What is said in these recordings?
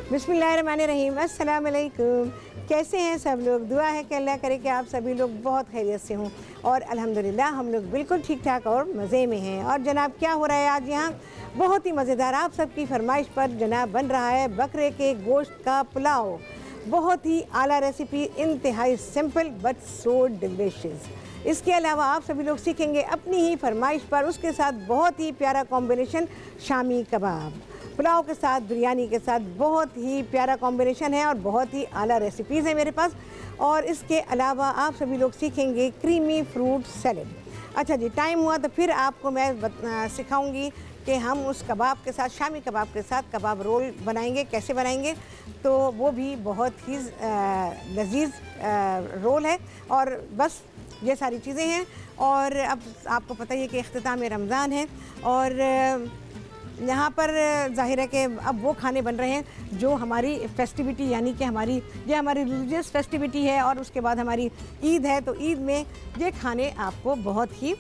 बिस्मिल्लाहिर्रहमानिर्रहीम। अस्सलाम वालेकुम। कैसे हैं सब लोग? दुआ है कि अल्लाह करे कि आप सभी लोग बहुत खैरियत से हों और अल्हम्दुलिल्लाह हम लोग बिल्कुल ठीक ठाक और मज़े में हैं। और जनाब क्या हो रहा है आज यहाँ? बहुत ही मज़ेदार आप सबकी फरमाइश पर जनाब बन रहा है बकरे के गोश्त का पुलाव। बहुत ही आला रेसिपी, इंतहाई सिंपल बट सो डिलिशियस। इसके अलावा आप सभी लोग सीखेंगे अपनी ही फरमाइश पर उसके साथ बहुत ही प्यारा कॉम्बिनेशन शामी कबाब। पुलाव के साथ बिरयानी के साथ बहुत ही प्यारा कॉम्बिनेशन है और बहुत ही आला रेसिपीज़ है मेरे पास। और इसके अलावा आप सभी लोग सीखेंगे क्रीमी फ्रूट सैलेड। अच्छा जी, टाइम हुआ तो फिर आपको मैं सिखाऊंगी कि हम उस कबाब के साथ, शामी कबाब के साथ कबाब रोल बनाएंगे, कैसे बनाएंगे। तो वो भी बहुत ही लजीज रोल है। और बस ये सारी चीज़ें हैं। और अब आपको पता ही है कि इख्तिताम रमज़ान है और यहाँ पर ज़ाहिर है कि अब वो खाने बन रहे हैं जो हमारी फेस्टिविटी, यानी कि हमारी रिलीजियस फेस्टिविटी है और उसके बाद हमारी ईद है। तो ईद में ये खाने आपको बहुत ही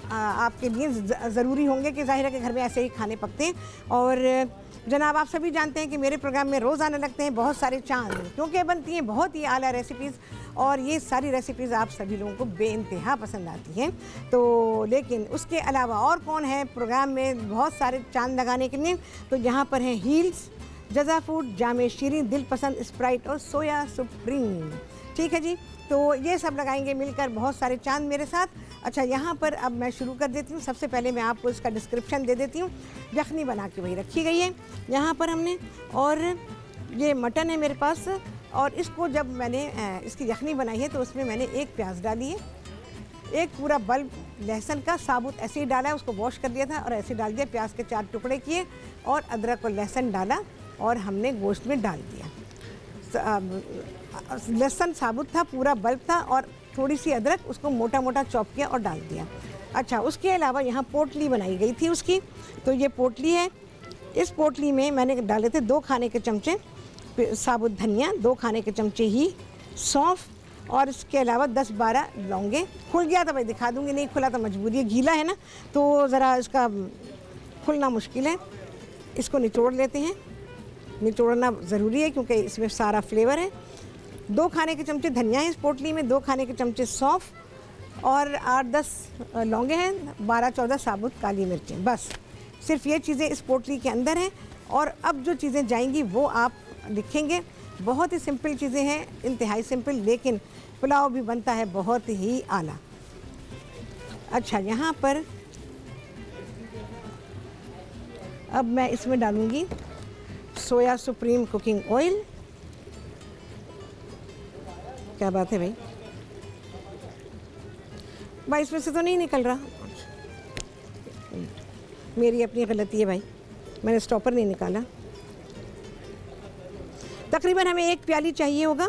आपके लिए ज़रूरी होंगे कि ज़ाहिर है कि घर में ऐसे ही खाने पकते हैं। और जनाब आप सभी जानते हैं कि मेरे प्रोग्राम में रोज़ आने लगते हैं बहुत सारे चांद, क्योंकि बनती हैं बहुत ही आला रेसिपीज़ और ये सारी रेसिपीज़ आप सभी लोगों को बेइंतहा पसंद आती हैं। तो लेकिन उसके अलावा और कौन है प्रोग्राम में बहुत सारे चांद लगाने के लिए? तो यहाँ पर हैं हील्स, जज़ा फूड, जामे शीरीन, दिल पसंद, स्प्राइट और सोया सुप्रीम। ठीक है जी, तो ये सब लगाएंगे मिलकर बहुत सारे चांद मेरे साथ। अच्छा, यहाँ पर अब मैं शुरू कर देती हूँ। सबसे पहले मैं आपको इसका डिस्क्रिप्शन दे देती हूँ। यखनी बना के वही रखी गई है यहाँ पर हमने, और ये मटन है मेरे पास। और इसको जब मैंने इसकी यखनी बनाई है तो उसमें मैंने एक प्याज डाली है, एक पूरा बल्ब लहसुन का साबुत ऐसे ही डाला है, उसको वॉश कर दिया था और ऐसे डाल दिया। प्याज के 4 टुकड़े किए और अदरक और लहसुन डाला और हमने गोश्त में डाल दिया। लहसुन साबुत था, पूरा बल्ब था और थोड़ी सी अदरक, उसको मोटा मोटा चॉप किया और डाल दिया। अच्छा, उसके अलावा यहाँ पोटली बनाई गई थी उसकी। तो ये पोटली है। इस पोटली में मैंने डाले थे 2 खाने के चमचे साबुत धनिया, 2 खाने के चमचे ही सौंफ और इसके अलावा 10-12 लौंगे। खुल गया तो भाई दिखा दूँगी, नहीं खुला तो मजबूरी है, गीला है ना तो ज़रा इसका खुलना मुश्किल है। इसको निचोड़ लेते हैं। निचोड़ना ज़रूरी है क्योंकि इसमें सारा फ्लेवर है। 2 खाने के चमचे धनिया है इस पोटली में, 2 खाने के चमचे सौंफ और 8-10 लौंगे हैं, 12-14 साबुत काली मिर्चें। बस सिर्फ ये चीज़ें इस पोटली के अंदर हैं। और अब जो चीज़ें जाएंगी वो आप लिखेंगे। बहुत ही सिंपल चीज़ें हैं, इंतहाई सिंपल, लेकिन पुलाव भी बनता है बहुत ही आला। अच्छा, यहाँ पर अब मैं इसमें डालूँगी सोया सुप्रीम कुकिंग ऑयल। क्या बात है भाई, इसमें से तो नहीं निकल रहा। मेरी अपनी गलती है भाई, मैंने स्टॉपर नहीं निकाला। तकरीबन हमें 1 प्याली चाहिए होगा।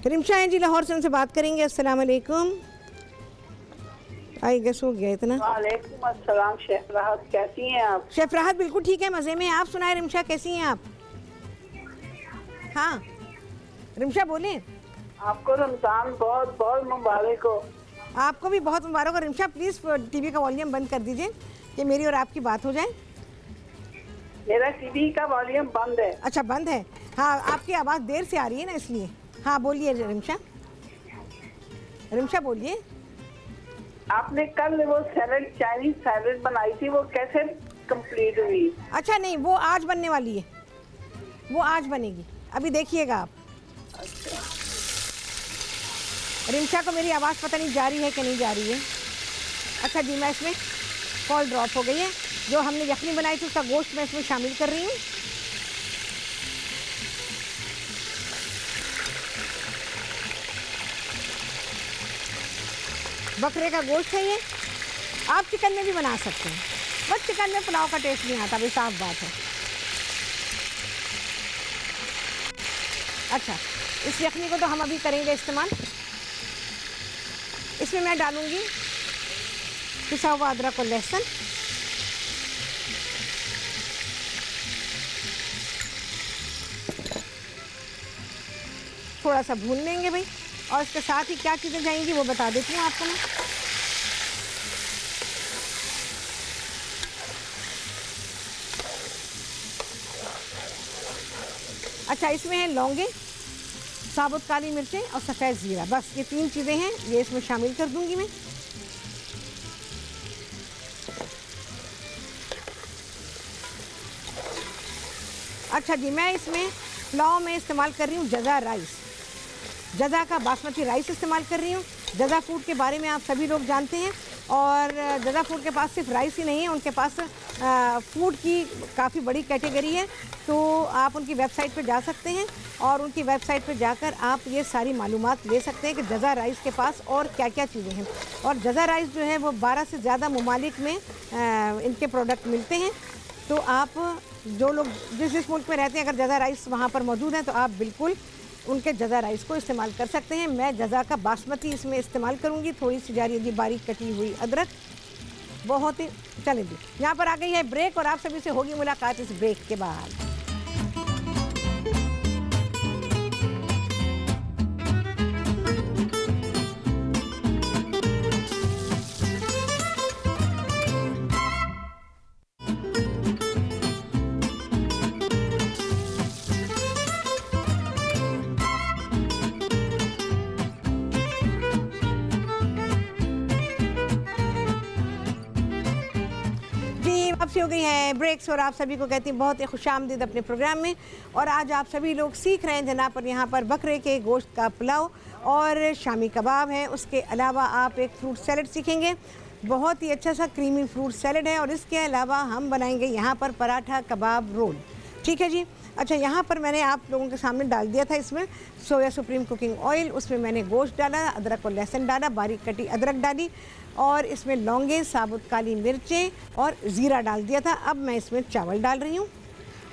रिमशा हैं जी, लाहौर से, उनसे बात करेंगे। अस्सलाम वालेकुम। आई गेस हो गया इतना। वालेकुम अस्सलाम। शेफ राहत कैसी हैं आप? शेफ राहत बिल्कुल ठीक है, मज़े में। आप सुनाए रिमशा, कैसी हैं आप? हाँ रिमशा बोलें। आपको रमज़ान बहुत बहुत मुबारक हो। आपको भी बहुत मुबारक हो। रिमशा प्लीज़ टीवी का वॉल्यूम बंद कर दीजिए कि मेरी और आपकी बात हो जाए। मेरा टीवी का वॉल्यूम बंद है। अच्छा, बंद है। हाँ, आपकी आवाज़ देर से आ रही है ना, इसलिए। हाँ बोलिए रिमशा। रिमशा बोलिए। आपने कल वो सैलेड, चाइनीज सैलेड बनाई थी, वो कैसे कंप्लीट हुई? अच्छा, नहीं, वो आज बनने वाली है, वो आज बनेगी, अभी देखिएगा आप। अच्छा। रिमशा को मेरी आवाज़ पता नहीं जा रही है कि नहीं जा रही है। अच्छा जी, मैं इसमें कॉल ड्रॉप हो गई है। जो हमने यखनी बनाई थी उसका गोश्त मैं इसमें शामिल कर रही हूँ। बकरे का गोश्त है ये। आप चिकन में भी बना सकते हैं, बस चिकन में पुलाव का टेस्ट नहीं आता, भी साफ बात है। अच्छा, इस यखनी को तो हम अभी करेंगे इस्तेमाल। इसमें मैं डालूंगी पिसा हुआ अदरक और लहसुन, थोड़ा सा भून लेंगे भाई। और इसके साथ ही क्या चीज़ें जाएंगी वो बता देती हूँ आपको मैं। अच्छा, इसमें है लौंगे, साबुत काली मिर्चें और सफ़ेद ज़ीरा, बस ये 3 चीज़ें हैं, ये इसमें शामिल कर दूंगी मैं। अच्छा जी, मैं इसमें पुलाव में इस्तेमाल कर रही हूँ जज़ा राइस, जज़ा का बासमती राइस इस्तेमाल कर रही हूँ। जज़ा फूड के बारे में आप सभी लोग जानते हैं, और जज़ा फूड के पास सिर्फ राइस ही नहीं है, उनके पास फूड की काफ़ी बड़ी कैटेगरी है। तो आप उनकी वेबसाइट पर जा सकते हैं और उनकी वेबसाइट पर जाकर आप ये सारी मालूमात ले सकते हैं कि जज़ा राइस के पास और क्या क्या चीज़ें हैं। और जज़ा राइस जो है वो 12 से ज़्यादा ममालिक में इनके प्रोडक्ट मिलते हैं। तो आप जो लोग जिस मुल्क में रहते हैं, अगर जज़ा राइस वहाँ पर मौजूद है तो आप बिल्कुल उनके जज़ा राइस को इस्तेमाल कर सकते हैं। मैं जज़ा का बासमती इसमें इस्तेमाल करूँगी, थोड़ी सी जा रही है बारीक कटी हुई अदरक, बहुत ही। चलें जी, यहाँ पर आ गई है ब्रेक और आप सभी से होगी मुलाकात इस ब्रेक के बाद। वापसी हो गई है ब्रेक्स और आप सभी को कहती हूँ बहुत ही खुशामदीद अपने प्रोग्राम में। और आज आप सभी लोग सीख रहे हैं जनाब पर यहाँ पर बकरे के गोश्त का पुलाव और शामी कबाब है। उसके अलावा आप एक फ्रूट सैलड सीखेंगे, बहुत ही अच्छा सा क्रीमी फ्रूट सैलड है। और इसके अलावा हम बनाएंगे यहाँ पर पराठा कबाब रोल, ठीक है जी। अच्छा, यहाँ पर मैंने आप लोगों के सामने डाल दिया था इसमें सोया सुप्रीम कुकिंग ऑयल, उसमें मैंने गोश्त डाला, अदरक और लहसुन डाला, बारीक कटी अदरक डाली और इसमें लौंगे, साबुत काली मिर्चें और ज़ीरा डाल दिया था। अब मैं इसमें चावल डाल रही हूँ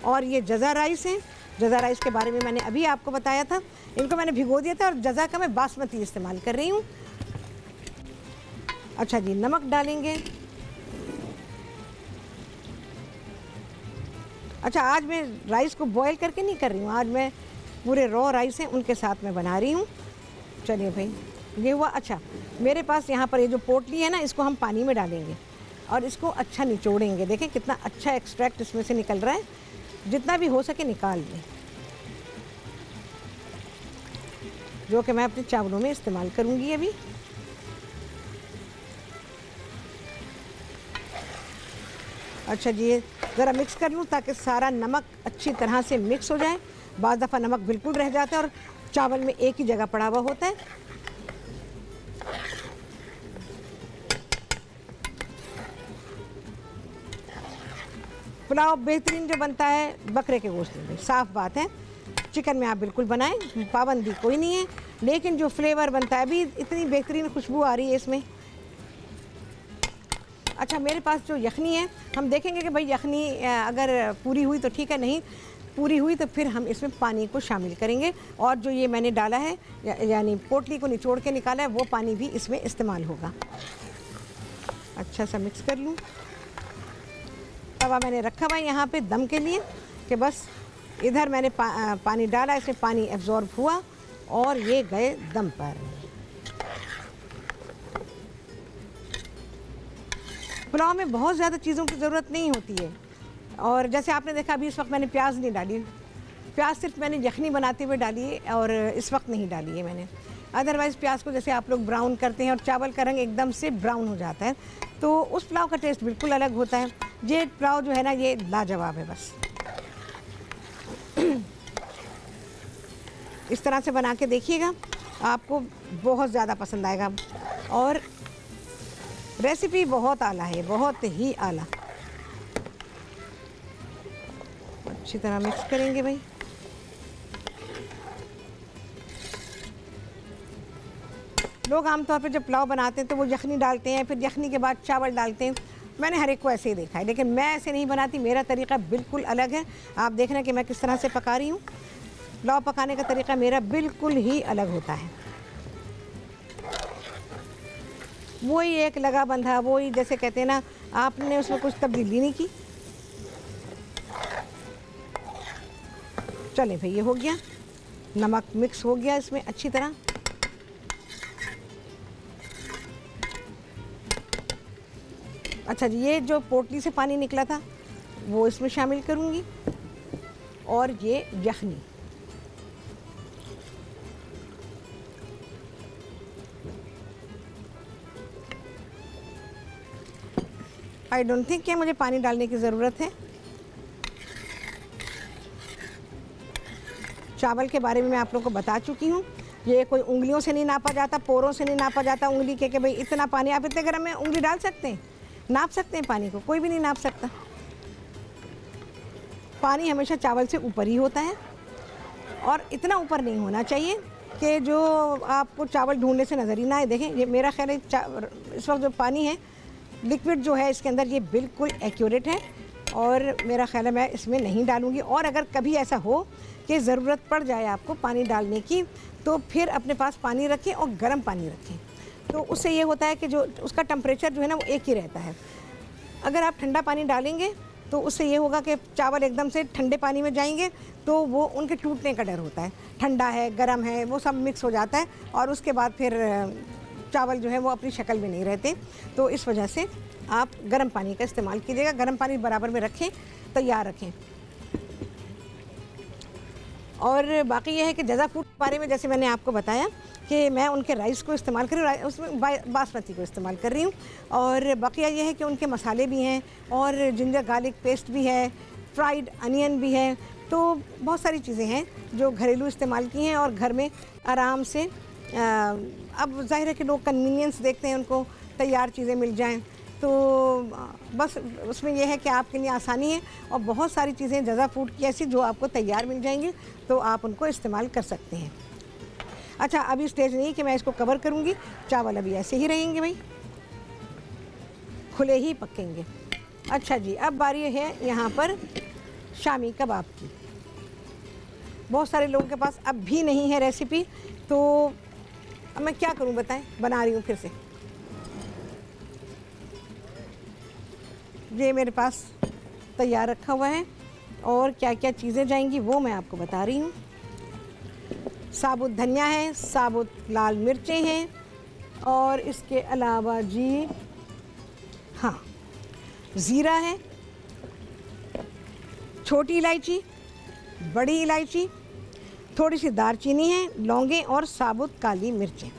और ये जज़ा राइस है। जज़ा राइस के बारे में मैंने अभी आपको बताया था, इनको मैंने भिगो दिया था और जज़ा का मैं बासमती इस्तेमाल कर रही हूँ। अच्छा जी, नमक डालेंगे। अच्छा, आज मैं राइस को बॉईल करके नहीं कर रही हूँ, आज मैं पूरे रॉ राइस हैं उनके साथ में बना रही हूँ। चलिए भाई, ये हुआ। अच्छा, मेरे पास यहाँ पर ये जो पोटली है ना, इसको हम पानी में डालेंगे और इसको अच्छा निचोड़ेंगे। देखें कितना अच्छा एक्सट्रैक्ट इसमें से निकल रहा है, जितना भी हो सके निकाल लें, जो कि मैं अपने चावलों में इस्तेमाल करूँगी अभी। अच्छा जी, ज़रा मिक्स कर लूँ ताकि सारा नमक अच्छी तरह से मिक्स हो जाए। बाज़ दफ़ा नमक बिल्कुल रह जाता है और चावल में एक ही जगह पड़ा हुआ होता है। पुलाव बेहतरीन जो बनता है बकरे के गोश्त में, साफ़ बात है। चिकन में आप बिल्कुल बनाएं, पाबंदी कोई नहीं है, लेकिन जो फ्लेवर बनता है, अभी इतनी बेहतरीन खुशबू आ रही है इसमें। अच्छा, मेरे पास जो यखनी है, हम देखेंगे कि भाई यखनी अगर पूरी हुई तो ठीक है, नहीं पूरी हुई तो फिर हम इसमें पानी को शामिल करेंगे। और जो ये मैंने डाला है यानी पोटली को निचोड़ के निकाला है, वो पानी भी इसमें इस्तेमाल होगा। अच्छा सा मिक्स कर लूँ। तवा मैंने रखा हुआ है यहाँ पे दम के लिए कि बस इधर मैंने पानी डाला, इसमें पानी एब्जॉर्ब हुआ और ये गए दम पर। पुलाव में बहुत ज़्यादा चीज़ों की ज़रूरत नहीं होती है। और जैसे आपने देखा अभी इस वक्त मैंने प्याज नहीं डाली, प्याज सिर्फ मैंने यखनी बनाते हुए डाली है और इस वक्त नहीं डाली है मैंने। अदरवाइज़ प्याज को जैसे आप लोग ब्राउन करते हैं और चावल का रंग एकदम से ब्राउन हो जाता है, तो उस पुलाव का टेस्ट बिल्कुल अलग होता है। ये पुलाव जो है ना, ये लाजवाब है। बस इस तरह से बना के देखिएगा, आपको बहुत ज़्यादा पसंद आएगा। और रेसिपी बहुत आला है, बहुत ही आला। अच्छी तरह मिक्स करेंगे भाई। लोग आमतौर पे जब पुलाव बनाते हैं तो वो यखनी डालते हैं, फिर यखनी के बाद चावल डालते हैं। मैंने हर एक को ऐसे ही देखा है, लेकिन मैं ऐसे नहीं बनाती, मेरा तरीका बिल्कुल अलग है। आप देख रहे हैं कि मैं किस तरह से पका रही हूँ। पुलाव पकाने का तरीका मेरा बिल्कुल ही अलग होता है। वही एक लगा बंधा, वही जैसे कहते हैं ना, आपने उसमें कुछ तब्दीली नहीं की। चलें भाई, ये हो गया। नमक मिक्स हो गया इसमें अच्छी तरह। अच्छा जी, ये जो पोटली से पानी निकला था वो इसमें शामिल करूँगी, और ये यखनी। आई डोंट थिंक कि मुझे पानी डालने की ज़रूरत है। चावल के बारे में मैं आप लोगों को बता चुकी हूँ। ये कोई उंगलियों से नहीं नापा जाता, पोरों से नहीं नापा जाता उंगली के कि भाई इतना पानी। आप इतने गर्म में उंगली डाल सकते हैं, नाप सकते हैं पानी को? कोई भी नहीं नाप सकता। पानी हमेशा चावल से ऊपर ही होता है, और इतना ऊपर नहीं होना चाहिए कि जो आपको चावल ढूंढने से नज़र ही ना आए। देखें, ये मेरा ख्याल है इस वक्त जो पानी है, लिक्विड जो है इसके अंदर, ये बिल्कुल एक्यूरेट है, और मेरा ख्याल है मैं इसमें नहीं डालूँगी। और अगर कभी ऐसा हो कि ज़रूरत पड़ जाए आपको पानी डालने की, तो फिर अपने पास पानी रखें और गर्म पानी रखें। तो उससे ये होता है कि जो उसका टेम्परेचर जो है ना वो एक ही रहता है। अगर आप ठंडा पानी डालेंगे तो उससे ये होगा कि चावल एकदम से ठंडे पानी में जाएंगे तो वो उनके टूटने का डर होता है। ठंडा है, गर्म है, वो सब मिक्स हो जाता है, और उसके बाद फिर चावल जो है वो अपनी शक्ल में नहीं रहते। तो इस वजह से आप गर्म पानी का इस्तेमाल कीजिएगा। गर्म पानी बराबर में रखें, तैयार रखें। और बाकी ये है कि जज़ा फूड के बारे में जैसे मैंने आपको बताया कि मैं उनके राइस को इस्तेमाल कर रही हूँ, उसमें बासमती को इस्तेमाल कर रही हूँ। और बाकी ये है कि उनके मसाले भी हैं, और जिंजर गार्लिक पेस्ट भी है, फ्राइड अनियन भी है। तो बहुत सारी चीज़ें हैं जो घरेलू इस्तेमाल की हैं, और घर में आराम से अब जाहिर है कि लोग कन्वीनियंस देखते हैं, उनको तैयार चीज़ें मिल जाएं। तो बस उसमें यह है कि आपके लिए आसानी है, और बहुत सारी चीज़ें जज़ा फूड की ऐसी जो आपको तैयार मिल जाएंगी, तो आप उनको इस्तेमाल कर सकते हैं। अच्छा, अभी स्टेज नहीं कि मैं इसको कवर करूँगी, चावल अभी ऐसे ही रहेंगे भाई, खुले ही पकेंगे। अच्छा जी, अब बारी है यहाँ पर शामी कबाब की। बहुत सारे लोगों के पास अब भी नहीं है रेसिपी, तो अब मैं क्या करूँ बताएं, बना रही हूँ फिर से। ये मेरे पास तैयार रखा हुआ है, और क्या क्या चीज़ें जाएंगी वो मैं आपको बता रही हूँ। साबुत धनिया है, साबुत लाल मिर्चें हैं, और इसके अलावा जी हाँ, ज़ीरा है, छोटी इलायची, बड़ी इलायची, थोड़ी सी दालचीनी है, लौंगे और साबुत काली मिर्चें।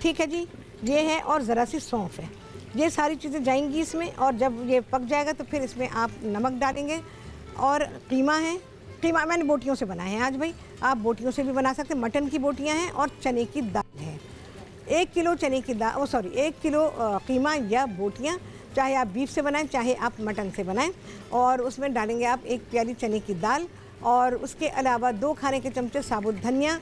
ठीक है जी, ये है, और ज़रा सी सौंफ है। ये सारी चीज़ें जाएंगी इसमें, और जब ये पक जाएगा तो फिर इसमें आप नमक डालेंगे। और कीमा है, कीमा मैंने बोटियों से बनाए हैं आज भाई, आप बोटियों से भी बना सकते हैं। मटन की बोटियां हैं, और चने की दाल है। 1 किलो चने की दाल, 1 किलो कीमा या बोटियां, चाहे आप बीफ से बनाएं चाहे आप मटन से बनाएं। और उसमें डालेंगे आप 1 प्याली चने की दाल, और उसके अलावा 2 खाने के चमचे साबुत धनिया,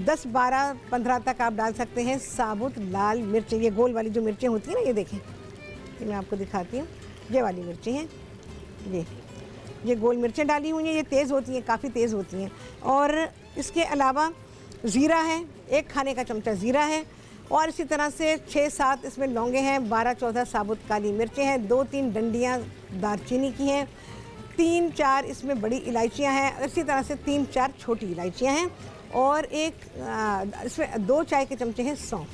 10, 12, 15 तक आप डाल सकते हैं साबुत लाल मिर्चें। ये गोल वाली जो मिर्चें होती हैं ना, ये देखें, ये मैं आपको दिखाती हूँ, ये वाली मिर्चें हैं, ये गोल मिर्चें डाली हुई हैं। ये तेज़ होती हैं, काफ़ी तेज़ होती हैं। और इसके अलावा ज़ीरा है, 1 खाने का चमचा ज़ीरा है, और इसी तरह से 6-7 इसमें लौंगे हैं, 12-14 साबुत काली मिर्चें हैं, 2-3 डंडियाँ दालचीनी की हैं, 3-4 इसमें बड़ी इलायचियाँ हैं, इसी तरह से 3-4 छोटी इलायचियाँ हैं, और इसमें 2 चाय के चमचे हैं सौंफ।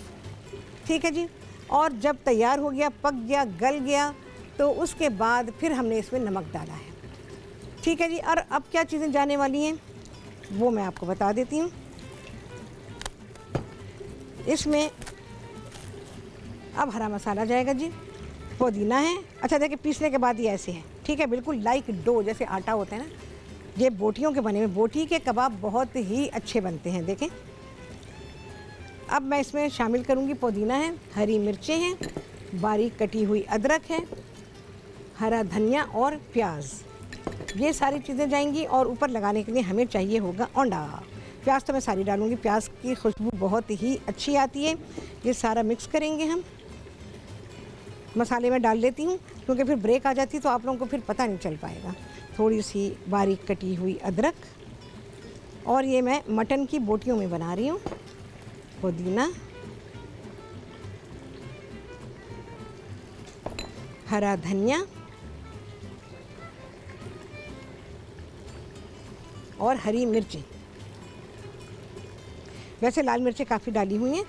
ठीक है जी। और जब तैयार हो गया, पक गया, गल गया, तो उसके बाद फिर हमने इसमें नमक डाला है। ठीक है जी। और अब क्या चीज़ें जाने वाली हैं वो मैं आपको बता देती हूँ। इसमें अब हरा मसाला जाएगा जी, पुदीना है। अच्छा देखिए, पीसने के बाद ये ऐसे है, ठीक है, बिल्कुल लाइक डो, जैसे आटा होता है ना। ये बोटियों के बने हुए, बोटी के कबाब बहुत ही अच्छे बनते हैं, देखें। अब मैं इसमें शामिल करूँगी, पुदीना है, हरी मिर्चें हैं, बारीक कटी हुई अदरक है, हरा धनिया और प्याज, ये सारी चीज़ें जाएंगी। और ऊपर लगाने के लिए हमें चाहिए होगा औंडा। प्याज तो मैं सारी डालूँगी, प्याज की खुशबू बहुत ही अच्छी आती है। ये सारा मिक्स करेंगे हम। मसाले में डाल लेती हूँ क्योंकि फिर ब्रेक आ जाती है तो आप लोगों को फिर पता नहीं चल पाएगा। थोड़ी सी बारीक कटी हुई अदरक, और ये मैं मटन की बोटियों में बना रही हूँ। पुदीना, हरा धनिया और हरी मिर्ची, वैसे लाल मिर्चें काफ़ी डाली हुई हैं,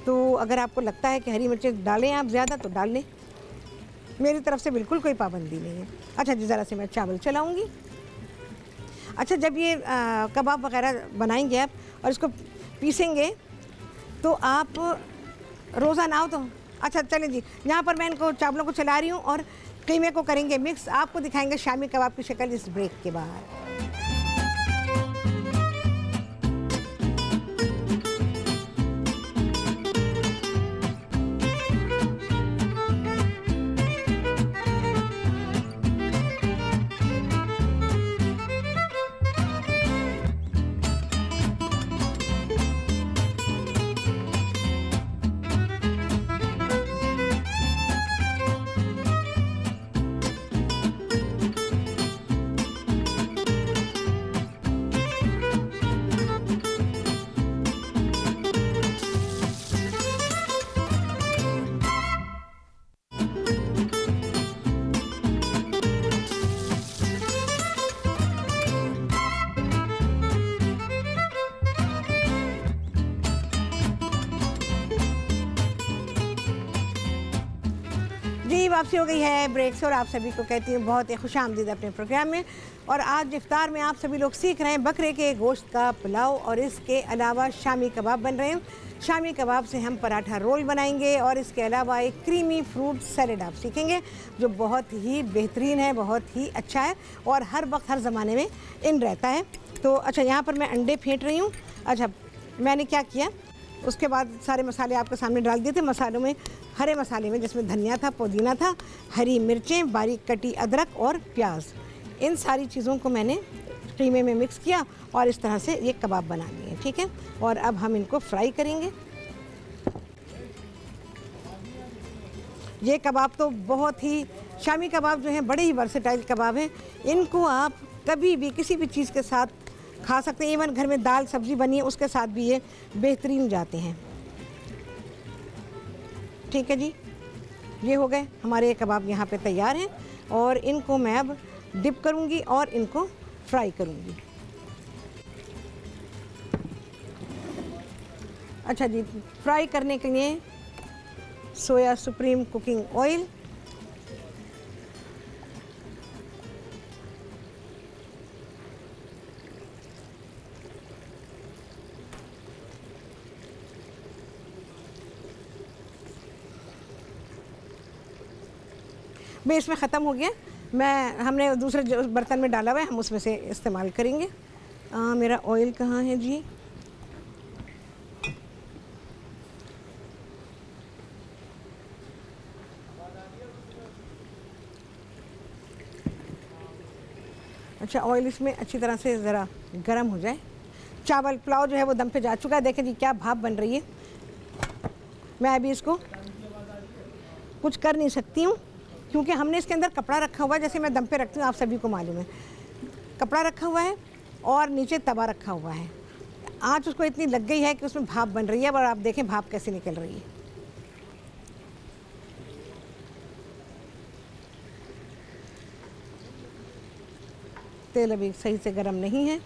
तो अगर आपको लगता है कि हरी मिर्चें डालें आप ज़्यादा तो डाल लें, मेरी तरफ से बिल्कुल कोई पाबंदी नहीं है। अच्छा जी, ज़रा से मैं चावल चलाऊँगी। अच्छा, जब ये कबाब वगैरह बनाएंगे आप और इसको पीसेंगे तो आप रोज़ाना आओ तो अच्छा चलें जी, यहाँ पर मैं इनको चावलों को चला रही हूँ और कीमे को करेंगे मिक्स। आपको दिखाएंगे शामी कबाब की शक्ल इस ब्रेक के बाद। जी, वापसी हो गई है ब्रेक से और आप सभी को कहती हूँ बहुत ही खुशामदीद अपने प्रोग्राम में। और आज इफ्तार में आप सभी लोग सीख रहे हैं बकरे के गोश्त का पुलाव और इसके अलावा शामी कबाब बन रहे हैं। शामी कबाब से हम पराठा रोल बनाएंगे और इसके अलावा एक क्रीमी फ्रूट सैलेड आप सीखेंगे जो बहुत ही बेहतरीन है, बहुत ही अच्छा है और हर वक्त हर ज़माने में इन रहता है। तो अच्छा, यहाँ पर मैं अंडे फेंट रही हूँ। अच्छा, मैंने क्या किया, उसके बाद सारे मसाले आपके सामने डाल दिए थे। मसालों में हरे मसाले में जिसमें धनिया था, पुदीना था, हरी मिर्चें, बारीक कटी अदरक और प्याज, इन सारी चीज़ों को मैंने कीमे में मिक्स किया और इस तरह से ये कबाब बना लिए। ठीक है, और अब हम इनको फ्राई करेंगे। ये कबाब तो बहुत ही, शामी कबाब जो हैं बड़े ही वर्सेटाइल कबाब हैं। इनको आप कभी भी किसी भी चीज़ के साथ खा सकते हैं। इवन घर में दाल सब्ज़ी बनी है उसके साथ भी ये बेहतरीन जाते हैं। ठीक है जी, ये हो गए हमारे कबाब यहाँ पे तैयार हैं और इनको मैं अब डिप करूँगी और इनको फ्राई करूँगी। अच्छा जी, फ्राई करने के लिए सोया सुप्रीम कुकिंग ऑयल, बेस में ख़त्म हो गया, हमने दूसरे जो बर्तन में डाला हुआ है हम उसमें से इस्तेमाल करेंगे। मेरा ऑयल कहाँ है जी? अच्छा, ऑयल इसमें अच्छी तरह से ज़रा गर्म हो जाए। चावल पुलाव जो है वो दम पे जा चुका है। देखें जी क्या भाप बन रही है। मैं अभी इसको कुछ कर नहीं सकती हूँ क्योंकि हमने इसके अंदर कपड़ा रखा हुआ है। जैसे मैं दम पे रखती हूँ, आप सभी को मालूम है, कपड़ा रखा हुआ है और नीचे तवा रखा हुआ है। आँच उसको इतनी लग गई है कि उसमें भाप बन रही है और आप देखें भाप कैसे निकल रही है। तेल अभी सही से गर्म नहीं है।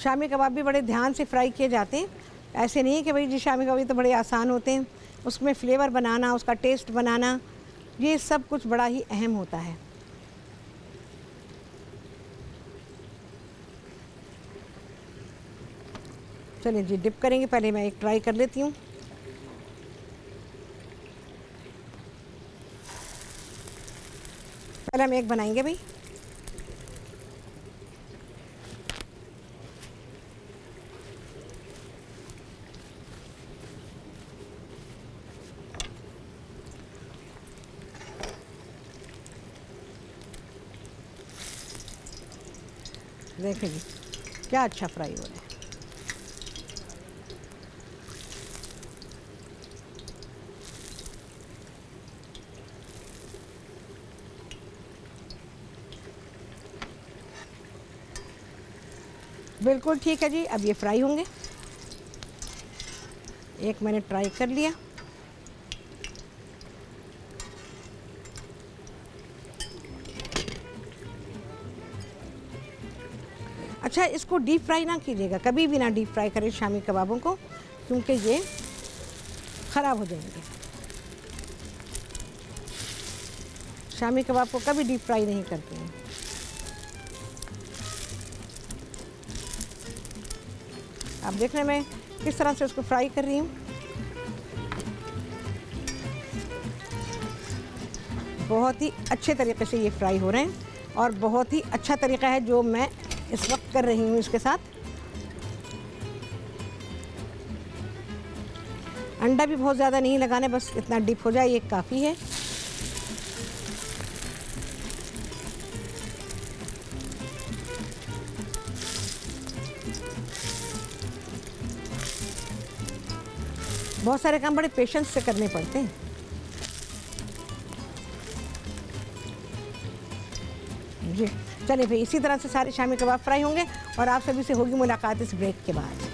शामी कबाब भी बड़े ध्यान से फ्राई किए जाते हैं। ऐसे नहीं कि भाई जी शामी कबाब तो बड़े आसान होते हैं। उसमें फ्लेवर बनाना, उसका टेस्ट बनाना, ये सब कुछ बड़ा ही अहम होता है। चलिए जी, डिप करेंगे। पहले मैं एक ट्राई कर लेती हूँ। पहले हम एक बनाएंगे भाई। देखें जी क्या अच्छा फ्राई हो रहा है। बिल्कुल ठीक है जी। अब ये फ्राई होंगे। एक मैंने ट्राई कर लिया। अच्छा, इसको डीप फ्राई ना कीजिएगा, कभी भी ना डीप फ्राई करें शामी कबाबों को, क्योंकि ये ख़राब हो जाएंगे। शामी कबाब को कभी डीप फ्राई नहीं करते हैं। आप देख रहे हैं मैं किस तरह से उसको फ्राई कर रही हूँ। बहुत ही अच्छे तरीके से ये फ्राई हो रहे हैं और बहुत ही अच्छा तरीका है जो मैं इस वक्त कर रही हूँ इसके साथ। अंडा भी बहुत ज़्यादा नहीं लगाना, बस इतना डीप हो जाए ये काफ़ी है। बहुत सारे काम बड़े पेशेंस से करने पड़ते हैं। जी चलिए भाई, इसी तरह से सारे शामी कबाब फ्राई होंगे और आप सभी से होगी मुलाकात इस ब्रेक के बाद।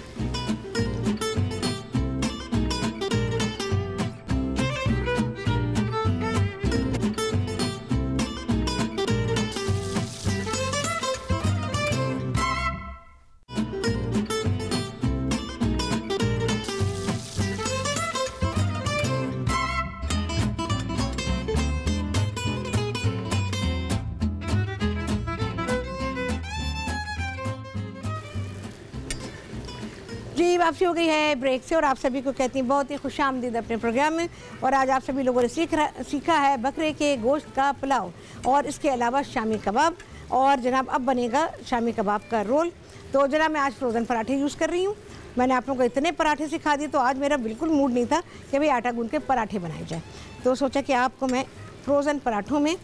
जी वापसी हो गई है ब्रेक से और आप सभी को कहती हैं बहुत ही खुशामदीद अपने प्रोग्राम में। और आज आप सभी लोगों ने सीखा है बकरे के गोश्त का पुलाव और इसके अलावा शामी कबाब। और जनाब अब बनेगा शामी कबाब का रोल। तो जनाब मैं आज फ्रोज़न पराठे यूज़ कर रही हूँ। मैंने आप लोगों को इतने पराठे सिखा दिए तो आज मेरा बिल्कुल मूड नहीं था कि भाई आटा गूंद के पराठे बनाए जाए, तो सोचा कि आपको मैं फ्रोज़न पराठों में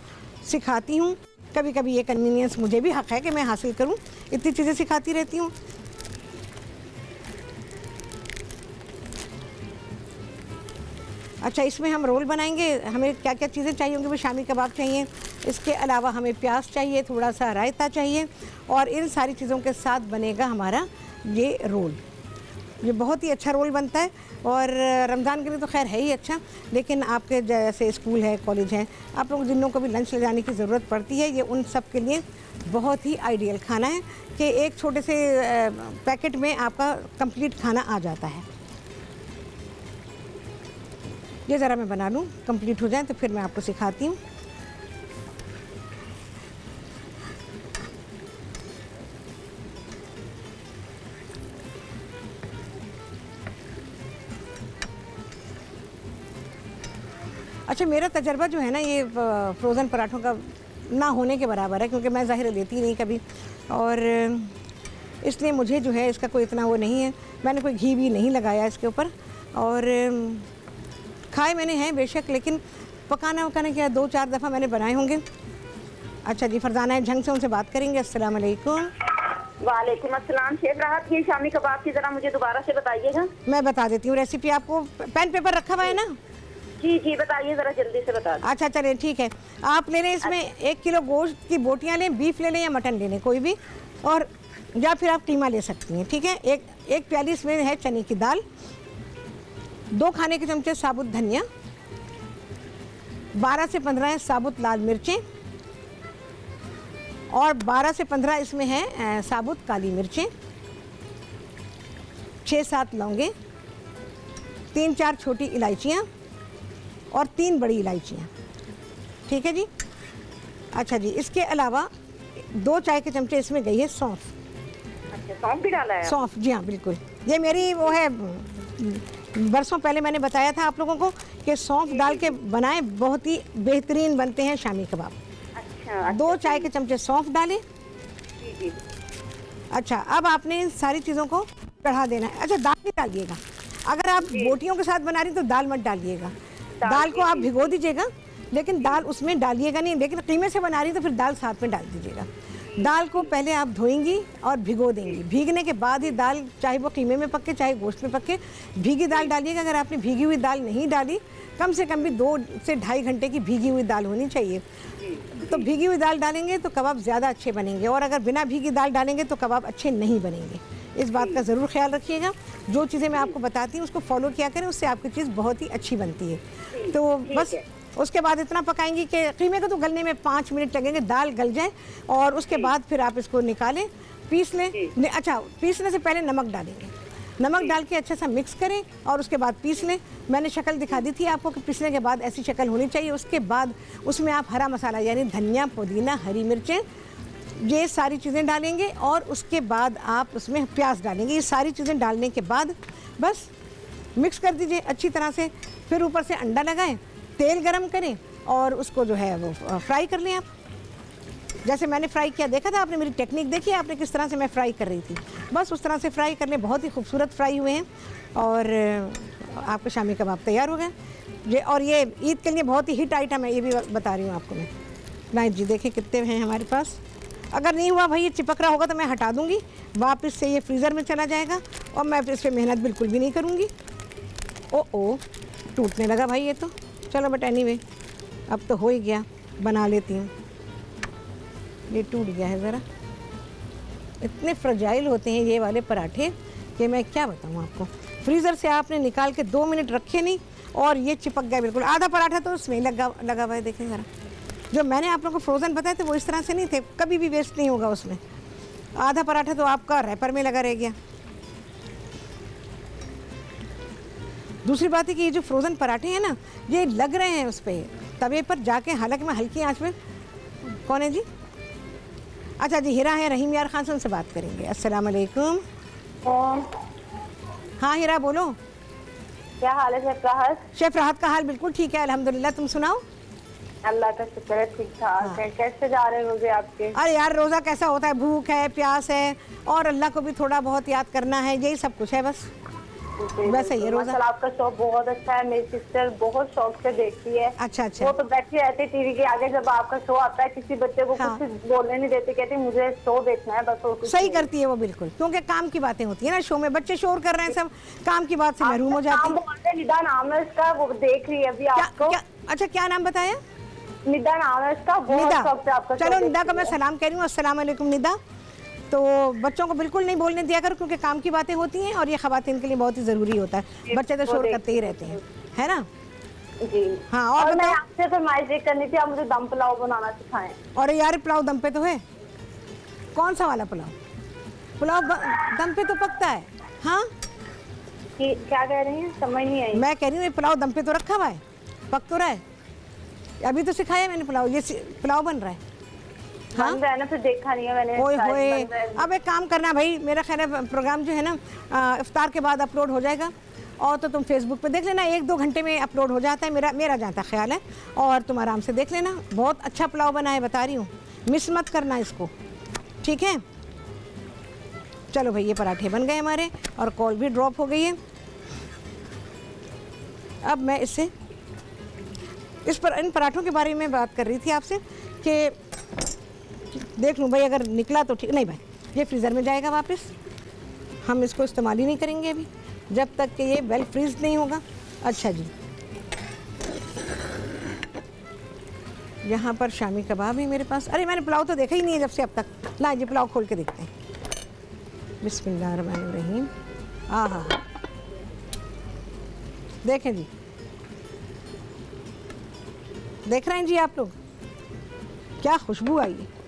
सिखाती हूँ। कभी कभी ये कन्वीनियंस मुझे भी हक़ है कि मैं हासिल करूँ, इतनी चीज़ें सिखाती रहती हूँ। अच्छा, इसमें हम रोल बनाएंगे। हमें क्या क्या चीज़ें चाहिए होंगी? वो शामी कबाब चाहिए, इसके अलावा हमें प्याज चाहिए, थोड़ा सा रायता चाहिए और इन सारी चीज़ों के साथ बनेगा हमारा ये रोल। ये बहुत ही अच्छा रोल बनता है और रमज़ान के लिए तो खैर है ही अच्छा, लेकिन आपके जैसे स्कूल है, कॉलेज है, आप लोग जिन लोगों को भी लंच ले जाने की ज़रूरत पड़ती है, ये उन सब के लिए बहुत ही आइडियल खाना है कि एक छोटे से पैकेट में आपका कंप्लीट खाना आ जाता है। ये ज़रा मैं बना लूँ, कंप्लीट हो जाए तो फिर मैं आपको सिखाती हूँ। अच्छा, मेरा तजर्बा जो है ना ये फ्रोज़न पराठों का ना होने के बराबर है, क्योंकि मैं ज़ाहिर लेती नहीं कभी और इसलिए मुझे जो है इसका कोई इतना वो नहीं है। मैंने कोई घी भी नहीं लगाया इसके ऊपर और खाए मैंने हैं बेशक, लेकिन पकाना क्या 2-4 दफ़ा मैंने बनाए होंगे। अच्छा जी, फरजाना है झंग से उनसे बात करेंगे। अस्सलाम वालेकुम। वालेकुम अस्सलाम। शेफ राहत, ये शामी कबाब की ज़रा मुझे दोबारा से बताइएगा। मैं बता देती हूँ रेसिपी। आपको पेन पेपर रखा हुआ है ना? जी जी बताइए, ज़रा जल्दी से बता दें। अच्छा चलिए ठीक है। आप ले लें इसमें 1 किलो गोश्त की बोटियाँ लें, बीफ ले लें या मटन ले लें कोई भी, और या फिर आप कीमा ले सकती हैं, ठीक है। एक प्याली इसमें है चने की दाल, 2 खाने के चमचे साबुत धनिया, 12 से 15 साबुत लाल मिर्चें और 12 से 15 इसमें है साबुत काली मिर्चें, 6-7 लौंगे, 3-4 छोटी इलायचियाँ और 3 बड़ी इलायचियाँ, ठीक है जी। अच्छा जी, इसके अलावा 2 चाय के चमचे इसमें गई है सौंफ। अच्छा, सौंफ भी डाला है? सौंफ, जी हाँ बिल्कुल। ये मेरी वो है, बरसों पहले मैंने बताया था आप लोगों को कि सौंफ डाल के बनाए बहुत ही बेहतरीन बनते हैं शामी कबाब। अच्छा, 2 चाय के चमचे सौंफ डालें। जी जी। अच्छा, अब आपने इन सारी चीज़ों को चढ़ा देना है। अच्छा, दाल भी डालिएगा। अगर आप बोटियों के साथ बना रही तो दाल मत डालिएगा, दाल को आप भिगो दीजिएगा, लेकिन दाल उसमें डालिएगा नहीं। लेकिन कीमे से बना रही तो फिर दाल साथ में डाल दीजिएगा। दाल को पहले आप धोएंगी और भिगो देंगी, भीगने के बाद ही दाल, चाहे वो कीमे में पके चाहे गोश्त में पके, भीगी दाल डालिएगा। अगर आपने भीगी हुई दाल नहीं डाली, कम से कम भी 2 से ढाई घंटे की भीगी हुई दाल होनी चाहिए। तो भीगी हुई दाल डालेंगे तो कबाब ज़्यादा अच्छे बनेंगे, और अगर बिना भीगी दाल डालेंगे तो कबाब अच्छे नहीं बनेंगे। इस बात का ज़रूर ख्याल रखिएगा। जो चीज़ें मैं आपको बताती हूँ उसको फॉलो किया करें, उससे आपकी चीज़ बहुत ही अच्छी बनती है। तो बस उसके बाद इतना पकाएंगी कि कीमे को तो गलने में 5 मिनट लगेंगे, दाल गल जाए, और उसके बाद फिर आप इसको निकालें। पीस लें। अच्छा, पीसने से पहले नमक डालेंगे, नमक डाल के अच्छा सा मिक्स करें और उसके बाद पीस लें। मैंने शक्ल दिखा दी थी आपको कि पीसने के बाद ऐसी शक्ल होनी चाहिए। उसके बाद उसमें आप हरा मसाला यानी धनिया, पुदीना, हरी मिर्चें, ये सारी चीज़ें डालेंगे और उसके बाद आप उसमें प्याज डालेंगे। ये सारी चीज़ें डालने के बाद बस मिक्स कर दीजिए अच्छी तरह से। फिर ऊपर से अंडा लगाएं, तेल गरम करें और उसको जो है वो फ्राई कर लें आप। जैसे मैंने फ्राई किया, देखा था आपने, मेरी टेक्निक देखी है आपने किस तरह से मैं फ्राई कर रही थी। बस उस तरह से फ्राई करने, बहुत ही खूबसूरत फ्राई हुए हैं और आपके शामी कबाब तैयार हो गए ये। और ये ईद के लिए बहुत ही हिट आइटम है, ये भी बता रही हूँ आपको मैं। नहीं जी, देखें कितने हैं हमारे पास। अगर नहीं हुआ भाई, ये चिपक रहा होगा तो मैं हटा दूँगी, वापस से ये फ्रीज़र में चला जाएगा और मैं इस पर मेहनत बिल्कुल भी नहीं करूँगी। ओ टूटने लगा भाई ये तो। चलो बट एनीवे, अब तो हो ही गया, बना लेती हूँ। ये टूट गया है ज़रा। इतने फ्रजाइल होते हैं ये वाले पराठे कि मैं क्या बताऊँ आपको। फ्रीज़र से आपने निकाल के 2 मिनट रखे नहीं और ये चिपक गया बिल्कुल। आधा पराठा तो उसमें लगा हुआ है, देखें ज़रा। जो मैंने आप लोगों को फ्रोज़न बताए थे वो इस तरह से नहीं थे, कभी भी वेस्ट नहीं होगा उसमें। आधा पराठा तो आपका रैपर में लगा रह गया। दूसरी बात है कि ये जो फ्रोज़न पराठे हैं ना, ये लग रहे हैं उस पर तवे पर जाके, हालांकि मैं हल्की आंच में। कौन है जी? अच्छा जी, हिरा है, रहीम यार खान से उनसे बात करेंगे। अस्सलाम वालेकुम। हाँ हिरा बोलो, क्या हाल है शेफ राहत? शेफ राहत का हाल बिल्कुल ठीक है अल्हम्दुलिल्लाह, तुम सुनाओ? अल्लाह का शुक्र है, ठीक ठाक है। कैसे जा रहे रोजे आपके? अरे यार, रोज़ा कैसा होता है, भूख है, प्यास है और अल्लाह को भी थोड़ा बहुत याद करना है, यही सब कुछ है बस। वैसे ये रोज़ा आपका शो बहुत अच्छा है, मेरी सिस्टर बहुत शौक से देखती है। अच्छा। वो तो बैठी रहती है टीवी के आगे, जब आपका शो आता है किसी बच्चे को कुछ बोलने नहीं देती, कहती मुझे शो देखना है बस। और सही करती है वो बिल्कुल, क्योंकि काम की बातें होती है ना शो में, बच्चे शोर कर रहे हैं, सब काम की बात से महरूम हो जाते हैं। निदा नाम है इसका, वो देख रही है अभी आपको। अच्छा, क्या नाम बताया? निदा नाम है इसका, बहुत शौक से आपका। चलो निदा को मैं सलाम कह रही हूँ। अस्सलाम वालेकुम निदा। तो बच्चों को बिल्कुल नहीं बोलने दिया करो, क्योंकि काम की बातें होती हैं और ये खवातीन के लिए बहुत ही ज़रूरी होता है। बच्चे तो शोर करते ही रहते हैं, है ना जी। हाँ। और मैं आपसे फरमाइश ये करनी थी, आप मुझे दम पुलाव बनाना सिखाएं। और यार पुलाव दम पे तो है, कौन सा वाला पुलाव? पुलाव दम पे तो पकता है। हाँ क्या कह रही हैं, समझ नहीं आई। मैं कह रही हूँ पुलाव दम पे तो रखा हुआ है, पक तो रहा है। अभी तो सिखाया मैंने पुलाव, ये पुलाव बन रहा है। हाँ ना, फिर देखा नहीं है मैंने। ओए अब एक काम करना भाई, मेरा ख्याल है प्रोग्राम जो है ना इफ्तार के बाद अपलोड हो जाएगा, और तो तुम फेसबुक पे देख लेना, 1-2 घंटे में अपलोड हो जाता है, मेरा जाता ख्याल है। और तुम आराम से देख लेना, बहुत अच्छा पुलाव बना है, बता रही हूँ, मिस मत करना इसको, ठीक है? चलो भाई, ये पराठे बन गए हमारे और कॉल भी ड्रॉप हो गई है। अब मैं इन पराठों के बारे में बात कर रही थी आपसे कि देख लूँ भाई, अगर निकला तो ठीक, नहीं भाई ये फ्रीज़र में जाएगा वापस, हम इसको इस्तेमाल ही नहीं करेंगे अभी जब तक कि ये वेल फ्रीज नहीं होगा। अच्छा जी, यहाँ पर शामी कबाब है मेरे पास। अरे मैंने पुलाव तो देखा ही नहीं है जब से अब तक। ला जी, पुलाव खोल के देखते हैं। बिस्मिल्लाहिर्रहमानिर्रहीम। हाँ, देखें जी, देख रहे हैं जी आप लोग, क्या खुशबू आई है।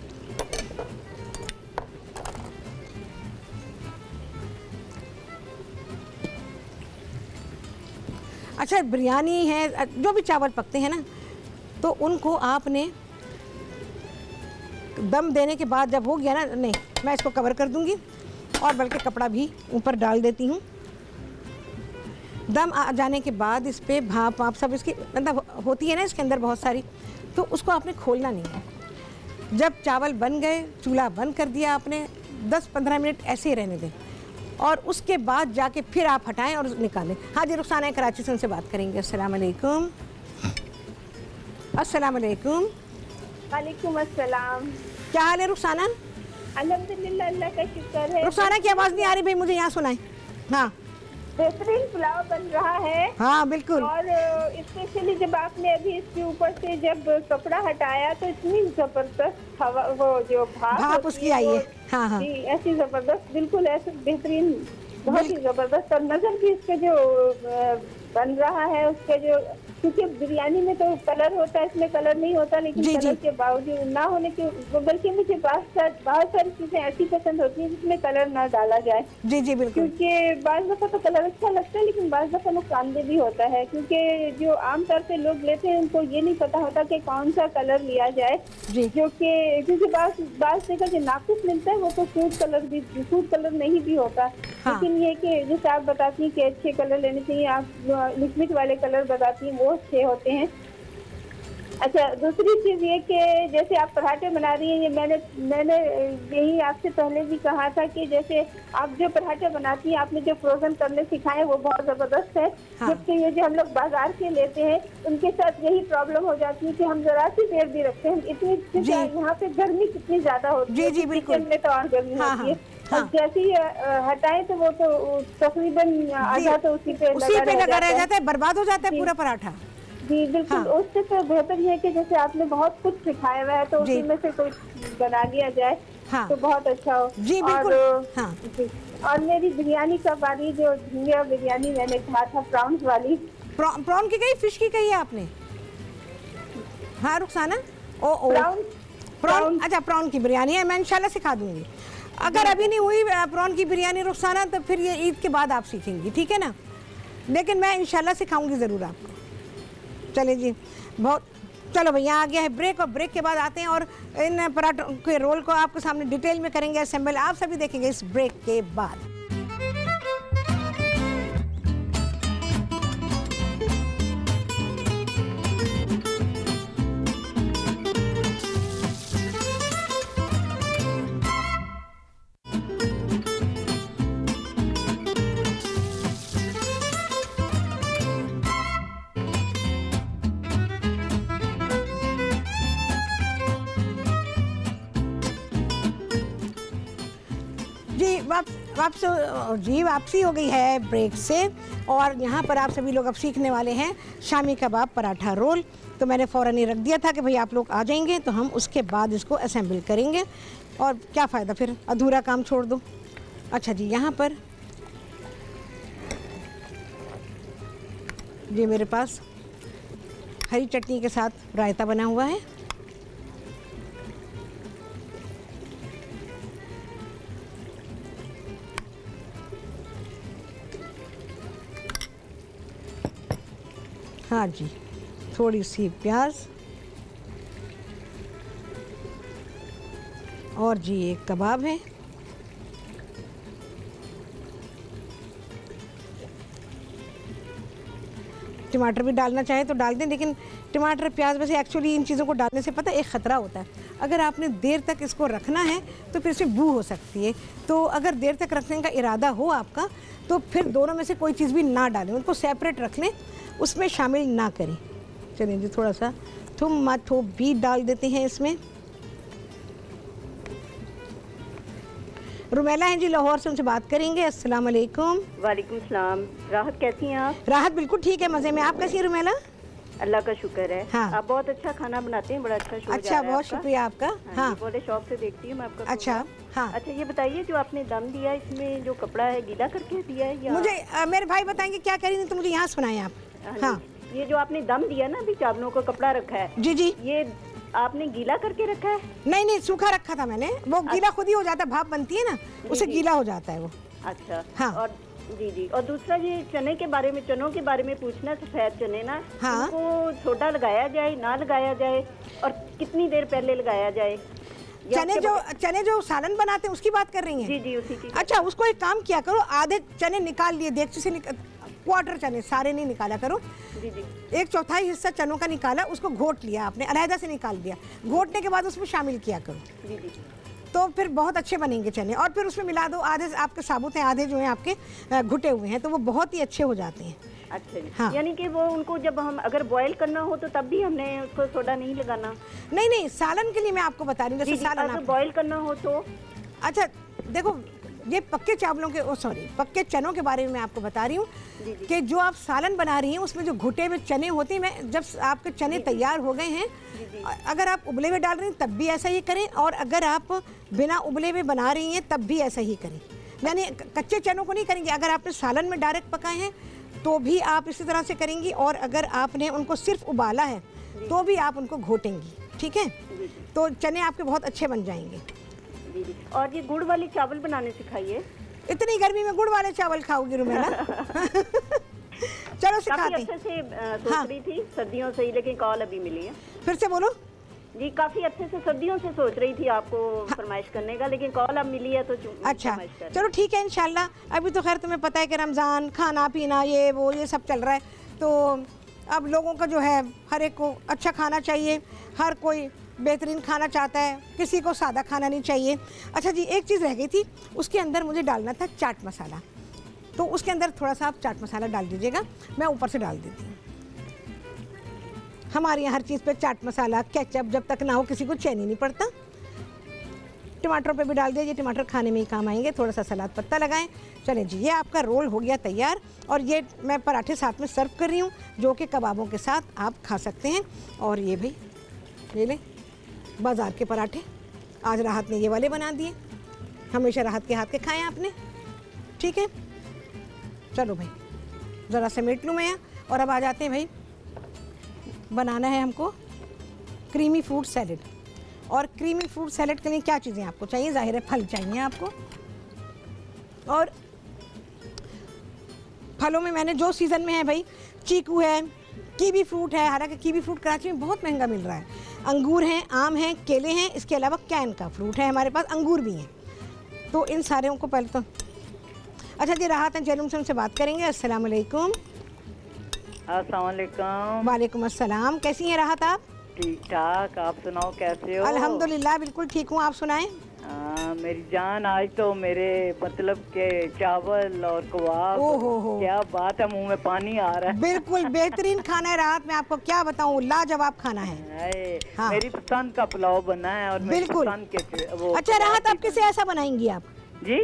अच्छा, बिरयानी है, जो भी चावल पकते हैं ना, तो उनको आपने दम देने के बाद जब हो गया ना, नहीं मैं इसको कवर कर दूंगी और बल्कि कपड़ा भी ऊपर डाल देती हूँ। दम आ जाने के बाद इस पर भाप सब इसकी मतलब होती है ना इसके अंदर बहुत सारी, तो उसको आपने खोलना नहीं है। जब चावल बन गए, चूल्हा बंद कर दिया आपने, 10-15 मिनट ऐसे ही रहने दें और उसके बाद जाके फिर आप हटाएं और निकालें। हाँ जी, रुखसाना कराची से उनसे बात करेंगे। अस्सलाम वालेकुम। अस्सलाम वालेकुम। वालेकुम अस्सलाम। क्या हाल है रुखसाना? अल्हम्दुलिल्लाह, अल्लाह का शुक्र है। रुखसाना की आवाज़ नहीं आ रही भाई, मुझे यहाँ सुनाए। हाँ, बेहतरीन पुलाव बन रहा है। हाँ बिल्कुल। और स्पेशली जब आपने अभी इसके ऊपर से जब कपड़ा हटाया तो इतनी जबरदस्त हवा, वो जो भाप उसकी आई है। हाँ हाँ, ऐसी जबरदस्त, बिल्कुल ऐसे बेहतरीन, बहुत ही जबरदस्त। और नजर भी इसके जो बन रहा है, उसके जो क्योंकि बिरयानी में तो कलर होता है, इसमें कलर नहीं होता, लेकिन कलर के बावजूद ना होने के, बल्कि मुझे बहुत सारी चीजें ऐसी पसंद होती हैं जिसमें कलर ना डाला जाए। जी जी बिल्कुल। क्योंकि बाज़ दफा तो कलर अच्छा लगता है, लेकिन बाज़ दफा नुकसानदेह भी होता है, क्योंकि जो आमतौर पे लोग लेते हैं उनको ये नहीं पता होता कि कौन सा कलर लिया जाए, जो कि क्योंकि बाज़ जगह जो नाकुस मिलता है वो तो फूड कलर नहीं भी होता। लेकिन ये कि जैसे आप बताती हैं कि अच्छे कलर लेने चाहिए, आप लिक्विड वाले कलर बताती हैं वो अच्छे होते हैं। अच्छा, दूसरी चीज ये कि जैसे आप पराठे बना रही हैं, ये मैंने यही आपसे पहले भी कहा था कि जैसे आप जो पराठे बनाती हैं, आपने जो फ्रोजन करने सिखाए वो बहुत जबरदस्त है। जबकि ये जो हम लोग बाजार के लेते हैं उनके साथ यही प्रॉब्लम हो जाती है कि हम जरा सी देर भी रखते हैं, इतनी यहाँ पे गर्मी कितनी ज्यादा होती है, किचन में तो और गर्मी होती है। और जैसे ही हटाए तो वो तो तकरीबन आधा तो उसी पे लगा रह जाता है, बर्बाद हो जाता है पूरा पराठा। जी बिल्कुल। उससे तो बेहतर ये है कि जैसे आपने बहुत कुछ सिखाया हुआ है तो उसी में से कोई बना लिया जाए तो बहुत अच्छा हो। जी बिल्कुल। जी। और मेरी बिरयानी का बारी जो झींगा बिरयानी मैंने कहा था प्रॉन्स वाली, प्रॉन की कही, फिश की कही है आपने? हाँ रुखसाना, प्रॉन। अच्छा, प्रॉन की बिरयानी है, मैं इंशाल्लाह सिखा दूंगी। अगर अभी नहीं हुई प्रॉन की बिरयानी रुखसाना तो फिर ये ईद के बाद आप सीखेंगी, ठीक है ना? लेकिन मैं इंशाल्लाह सिखाऊंगी ज़रूर आपको। चले जी, बहुत चलो भैया, आ गया है ब्रेक, और ब्रेक के बाद आते हैं और इन पराठों के रोल को आपके सामने डिटेल में करेंगे असेंबल। आप सभी देखेंगे इस ब्रेक के बाद। वापसी हो गई है ब्रेक से, और यहाँ पर आप सभी लोग अब सीखने वाले हैं शामी कबाब पराठा रोल। तो मैंने फ़ौरन ही रख दिया था कि भाई आप लोग आ जाएंगे तो हम उसके बाद इसको असेंबल करेंगे, और क्या फ़ायदा फिर अधूरा काम छोड़ दो। अच्छा जी, यहाँ पर ये मेरे पास हरी चटनी के साथ रायता बना हुआ है। हाँ जी, थोड़ी सी प्याज, और जी एक कबाब है। टमाटर भी डालना चाहे तो डाल दें, लेकिन टमाटर प्याज वैसे एक्चुअली इन चीज़ों को डालने से पता है एक ख़तरा होता है, अगर आपने देर तक इसको रखना है तो फिर इसमें बू हो सकती है। तो अगर देर तक रखने का इरादा हो आपका तो फिर दोनों में से कोई चीज़ भी ना डालें, उनको सेपरेट रख लें, उसमें शामिल ना करें। चलिए जी, थोड़ा सा थूम माथो भी डाल देते हैं इसमें। रुमेला हैं जी लाहौर से, उनसे बात करेंगे। अस्सलाम वालेकुम। वालेकुम सलाम। राहत कैसी हैं आप? राहत बिल्कुल ठीक है, मज़े में। आप कैसी हैं रुमेला? अल्लाह का शुक्र है। हाँ। आप बहुत अच्छा खाना बनाते हैं, बड़ा अच्छा शो। अच्छा, बहुत शुक्रिया आपका। हाँ, बड़े शौक से देखती हूँ मैं आपका। अच्छा हाँ। अच्छा, ये बताइए जो आपने दम दिया इसमें जो कपड़ा है गीला करके दिया है या? मुझे मेरे भाई बताएंगे क्या कह रही थी, तो मुझे यहाँ सुनाएं आप। हाँ, ये जो आपने दम दिया ना, अभी चावलों का कपड़ा रखा है। जी जी। ये आपने गीला करके रखा है? नहीं नहीं, सूखा रखा था मैंने। वो गीला खुद ही हो जाता है, भाप बनती है ना, उसे गीला हो जाता है वो। अच्छा हाँ। और जी जी, और दूसरा ये चने के बारे में, चनों के बारे में पूछना, सफेद चने ना, हाँ। उनको छोटा लगाया जाए ना लगाया जाए, और कितनी देर पहले लगाया जाए? चने जो सालन बनाते हैं उसकी बात कर रही हैं? जी जी, उसी की। अच्छा, उसको एक काम किया करो, आधे चने निकाल लिए देगची से, क्वार्टर चने, सारे नहीं निकाला करो। जी जी। 1/4 हिस्सा चनों का निकाला, उसको घोट लिया आपने, अलहदा से निकाल दिया। घोटने के बाद उसमें शामिल किया करो। जी जी। तो फिर बहुत अच्छे बनेंगे चने। और फिर उसमें मिला दो, आधे आपके साबुत हैं, आधे जो हैं आपके घुटे हुए हैं, तो वो बहुत ही अच्छे हो जाते हैं। अच्छा जी। हाँ। यानी कि वो उनको जब हम अगर बॉयल करना हो तो तब भी हमने उसको सोडा नहीं लगाना? नहीं नहीं, सालन के लिए मैं आपको बता रही हूँ, जैसे सालन अगर बॉयल करना हो तो? अच्छा देखो, ये पक्के चावलों के पक्के चनों के बारे में मैं आपको बता रही हूँ कि जो आप सालन बना रही हैं उसमें जो घुटे हुए चने होते हैं, मैं जब आपके चने तैयार हो गए हैं, अगर आप उबले हुए डाल रही हैं तब भी ऐसा ही करें, और अगर आप बिना उबले हुए बना रही हैं तब भी ऐसा ही करें। यानी कच्चे चनों को नहीं करेंगे। अगर आपने सालन में डायरेक्ट पकाए हैं तो भी आप इसी तरह से करेंगी, और अगर आपने उनको सिर्फ उबाला है तो भी आप उनको घोटेंगी, ठीक है। तो चने आपके बहुत अच्छे बन जाएंगे। और ये गुड़ वाली चावल बनाने सिखाइए। इतनी गर्मी में गुड़ वाले चावल खाओगी रुमेला? चलो सिखाते हैं। अच्छे से सोच रही थी सर्दियों से ही, लेकिन कॉल अभी मिली है। फिर से बोलो जी। काफी अच्छे से सर्दियों से सोच रही थी आपको फरमाइश करने का, लेकिन कॉल अब मिली है तो अच्छा चलो ठीक है इंशाल्लाह। अभी तो खैर तुम्हें पता है कि रमज़ान, खाना पीना, ये वो ये सब चल रहा है, तो अब लोगों का जो है हर एक को अच्छा खाना चाहिए, हर कोई बेहतरीन खाना चाहता है, किसी को सादा खाना नहीं चाहिए। अच्छा जी, एक चीज़ रह गई थी, उसके अंदर मुझे डालना था चाट मसाला, तो उसके अंदर थोड़ा सा आप चाट मसाला डाल दीजिएगा, मैं ऊपर से डाल देती हूँ। हमारे यहाँ हर चीज़ पे चाट मसाला, केचप जब तक ना हो किसी को चैन ही नहीं पड़ता। टमाटर पे भी डाल दीजिए, टमाटर खाने में ही काम आएंगे। थोड़ा सा सलाद पत्ता लगाएं। चलें जी, ये आपका रोल हो गया तैयार, और ये मैं पराठे साथ में सर्व कर रही हूँ, जो कि कबाबों के साथ आप खा सकते हैं। और ये भाई ले लें बाज़ार के पराठे, आज राहत ने ये वाले बना दिए, हमेशा राहत के हाथ के खाएँ आपने, ठीक है। चलो भाई ज़रा समेट लूँ मैं यहाँ, और अब आ जाते हैं भाई, बनाना है हमको क्रीमी फ्रूट सैलेड। और क्रीमी फ्रूट सैलेड के लिए क्या चीज़ें आपको चाहिए? ज़ाहिर है फल चाहिए आपको, और फलों में मैंने जो सीज़न में है भाई, चीकू है, कीवी फ्रूट है, हालांकि कीवी फ्रूट कराची में बहुत महंगा मिल रहा है, अंगूर हैं, आम हैं, केले हैं, इसके अलावा कैन का फ्रूट है हमारे पास, अंगूर भी हैं। तो इन सारे को पहले तो अच्छा जी, राहत हैं जैलूम से उनसे बात करेंगे। अस्सलाम वालेकुम। अस्सलाम वालेकुम। वालेकुम अस्सलाम। कैसी हैं राहत आप? ठीक ठाक, आप सुनाओ कैसे हो? अल्हम्दुलिल्लाह बिल्कुल ठीक हूँ, आप सुनाएं। मेरी जान, आज तो मेरे मतलब के चावल और कबाब, हो क्या बात है, मुंह में पानी आ रहा है। बिल्कुल बेहतरीन खाना है राहत, मैं आपको क्या बताऊँ, लाजवाब खाना है। हाँ। मेरी पसंद का पुलाव बना है, और मेरी पसंद के वो। अच्छा राहत, आप किसे ऐसा बनाएंगी आप? जी,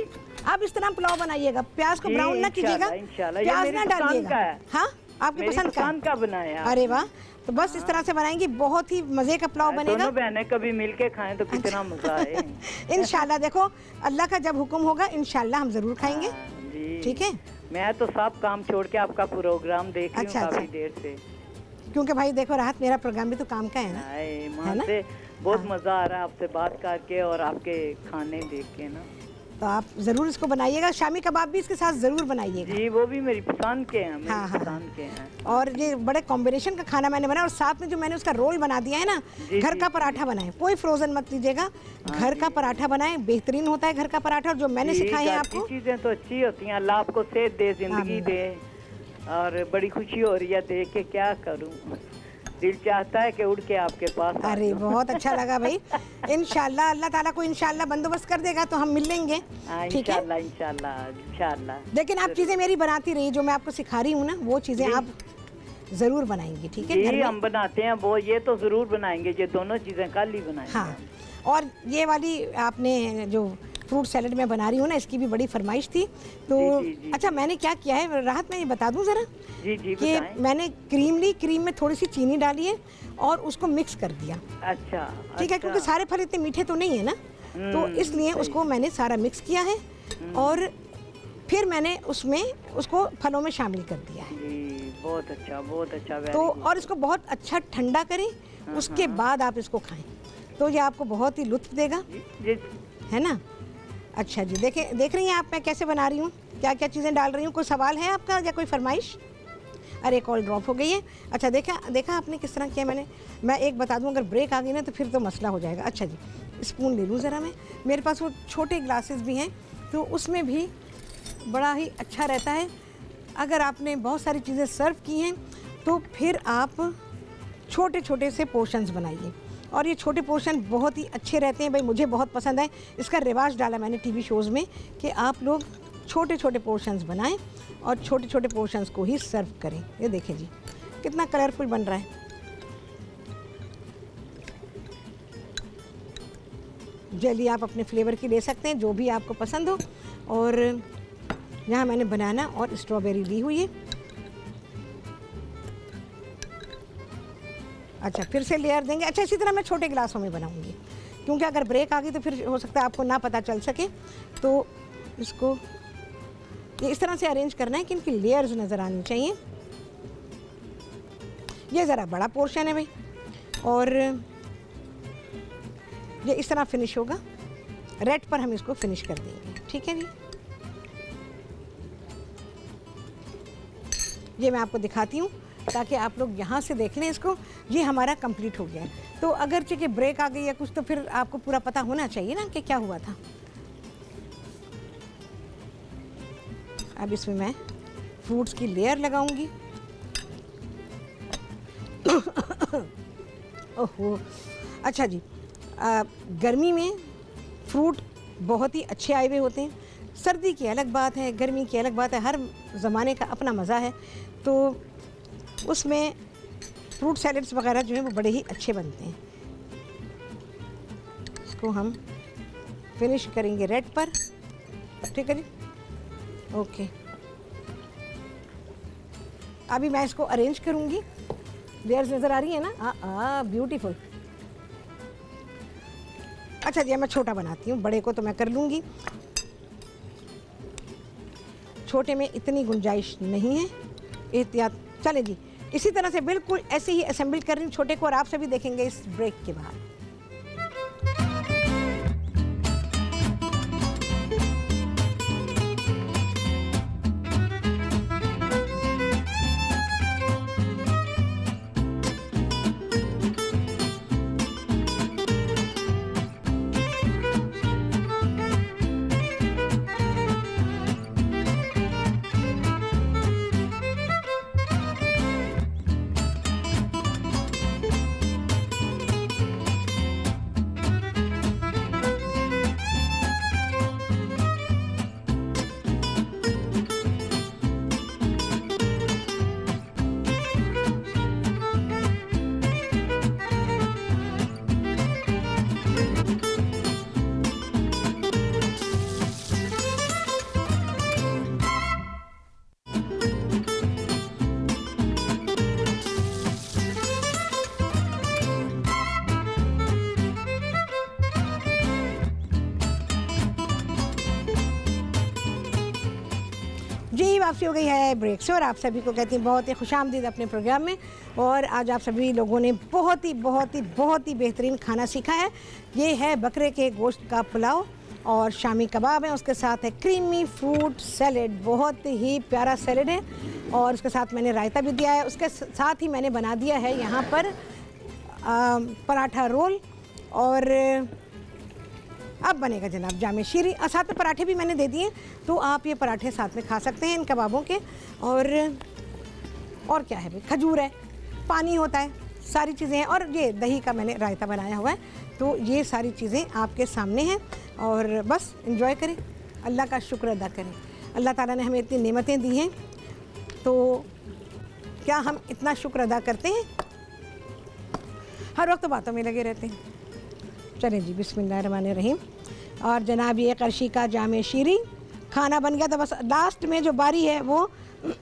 आप इस तरह पुलाव बनाइएगा, प्याज को ब्राउन ना कीजिएगा, प्याज ना डालिएगा। हाँ, आपकी पसंद का बनाया। अरे वाह, तो बस इस तरह से बनाएंगी, बहुत ही मजे का पुलाव बनेगा। दोनों बहनें कभी मिलके खाएं तो कितना मजा आए। इंशाल्लाह, देखो अल्लाह का जब हुक्म होगा इंशाल्लाह हम जरूर खाएंगे। ठीक है। मैं तो सब काम छोड़ के आपका प्रोग्राम देख रही हूँ काफी देर से, क्योंकि भाई देखो राहत, मेरा प्रोग्राम भी तो काम का है ना, है ना? बहुत मजा आ रहा है आपसे बात करके और आपके खाने देख के ना। तो आप ज़रूर इसको बनाइएगा, शामी कबाब भी इसके साथ ज़रूर बनाइएगा। जी, वो भी मेरी पसंद के हैं, हाँ, पसंद के हैं। और ये बड़े कॉम्बिनेशन का खाना मैंने बनाया, और साथ में जो मैंने उसका रोल बना दिया है ना, घर का पराठा बनाए, कोई फ्रोजन मत लीजिएगा, घर का पराठा बनाए, बेहतरीन होता है घर का पराठा। और जो मैंने सिखाया है आपको, चीज़ें तो अच्छी होती हैं, अल्लाह आपको सेहत दे, जिंदगी दे, और बड़ी खुशी हो रही है देख के, क्या करूँ, दिल चाहता है कि उड़ के आपके पास। अरे बहुत अच्छा लगा भाई, इंशाल्लाह अल्लाह ताला को इंशाल्लाह बंदोबस्त कर देगा तो हम मिल लेंगे। ठीक है, इंशाल्लाह। लेकिन आप चीज़ें मेरी बनाती रही, जो मैं आपको सिखा रही हूँ ना, वो चीज़ें आप ज़रूर बनाएंगी, ठीक है? जी, हम बनाते हैं वो, ये तो ज़रूर बनाएंगे, ये दोनों चीज़ें कल ही बनाएंगे। हाँ, और ये वाली आपने जो फ्रूट सैलेड में बना रही हूँ ना, इसकी भी बड़ी फरमाइश थी, तो जी, अच्छा मैंने क्या किया है राहत, मैं ये बता दूँ ज़रा कि मैंने क्रीम ली, क्रीम में थोड़ी सी चीनी डाली है और उसको मिक्स कर दिया। अच्छा, ठीक है, क्योंकि सारे फल इतने मीठे तो नहीं है ना, तो इसलिए उसको मैंने सारा मिक्स किया है, और फिर मैंने उसमें उसको फलों में शामिल कर दिया है। बहुत अच्छा, बहुत अच्छा। तो और इसको बहुत अच्छा ठंडा करें, उसके बाद आप इसको खाएं, तो ये आपको बहुत ही लुत्फ देगा, है ना? अच्छा जी, देख रही हैं आप मैं कैसे बना रही हूँ, क्या क्या चीज़ें डाल रही हूँ। कोई सवाल है आपका या कोई फरमाइश? अरे कॉल ड्रॉप हो गई है। अच्छा, देखा आपने किस तरह किया मैंने। मैं एक बता दूँ, अगर ब्रेक आ गई ना तो फिर तो मसला हो जाएगा। अच्छा जी, स्पून ले लूँ ज़रा मैं, मेरे पास वो छोटे ग्लासेस भी हैं, तो उसमें भी बड़ा ही अच्छा रहता है। अगर आपने बहुत सारी चीज़ें सर्व की हैं तो फिर आप छोटे छोटे से पोर्शंस बनाइए, और ये छोटे पोर्शन बहुत ही अच्छे रहते हैं भाई, मुझे बहुत पसंद है। इसका रिवाज डाला मैंने टीवी शोज़ में कि आप लोग छोटे छोटे पोर्शंस बनाएं और छोटे छोटे पोर्शंस को ही सर्व करें। ये देखें जी कितना कलरफुल बन रहा है। जल्दी आप अपने फ्लेवर की ले सकते हैं, जो भी आपको पसंद हो। और यहाँ मैंने बनाना और स्ट्रॉबेरी ली हुई है। अच्छा, फिर से लेयर देंगे। अच्छा, इसी तरह मैं छोटे गिलासों में बनाऊंगी, क्योंकि अगर ब्रेक आ गई तो फिर हो सकता है आपको ना पता चल सके। तो इसको ये इस तरह से अरेंज करना है कि इनकी लेयर्स नज़र आनी चाहिए। ये ज़रा बड़ा पोर्शन है भाई, और ये इस तरह फिनिश होगा। रेड पर हम इसको फिनिश कर देंगे, ठीक है जी। ये मैं आपको दिखाती हूँ ताकि आप लोग यहाँ से देख लें इसको। ये हमारा कंप्लीट हो गया है। तो अगर कि ब्रेक आ गई या कुछ तो फिर आपको पूरा पता होना चाहिए ना कि क्या हुआ था। अब इसमें मैं फ्रूट्स की लेयर लगाऊंगी। ओहो, अच्छा जी, गर्मी में फ्रूट बहुत ही अच्छे आए हुए होते हैं। सर्दी की अलग बात है, गर्मी की अलग बात है, हर ज़माने का अपना मज़ा है। तो उसमें फ्रूट सैलड्स वगैरह जो हैं वो बड़े ही अच्छे बनते हैं। इसको हम फिनिश करेंगे रेड पर, ठीक है जी, ओके। अभी मैं इसको अरेंज करूँगी। लेयर्स नज़र आ रही है ना, ब्यूटीफुल। अच्छा जी, मैं छोटा बनाती हूँ, बड़े को तो मैं कर लूँगी, छोटे में इतनी गुंजाइश नहीं है, एहतियात। चले जी, इसी तरह से बिल्कुल ऐसे ही असेंबल कर रही हूँ छोटे को, और आप सभी देखेंगे इस ब्रेक के बाद। जी, वापसी हो गई है ब्रेक से, और आप सभी को कहती हैं बहुत ही खुशामदीद अपने प्रोग्राम में। और आज आप सभी लोगों ने बहुत ही बेहतरीन खाना सीखा है। ये है बकरे के गोश्त का पुलाव और शामी कबाब है, उसके साथ है क्रीमी फ्रूट सैलेड, बहुत ही प्यारा सैलेड है, और उसके साथ मैंने रायता भी दिया है। उसके साथ ही मैंने बना दिया है यहाँ पर पराठा रोल, और अब बनेगा जनाब जामे शीरी, और साथ में पराठे भी मैंने दे दिए, तो आप ये पराठे साथ में खा सकते हैं इन कबाबों के। और क्या है भाई, खजूर है, पानी होता है, सारी चीज़ें हैं, और ये दही का मैंने रायता बनाया हुआ है। तो ये सारी चीज़ें आपके सामने हैं, और बस एंजॉय करें, अल्लाह का शुक्र अदा करें। अल्लाह ताला ने हमें इतनी नेमतें दी हैं, तो क्या हम इतना शुक्र अदा करते हैं? हर वक्त बातों में लगे रहते हैं। चलें जी, बिस्मिल्लाहिर्रहमानिर्रहीम। और जनाब ये करशी का जामे शीरी खाना बन गया। तो बस लास्ट में जो बारी है वो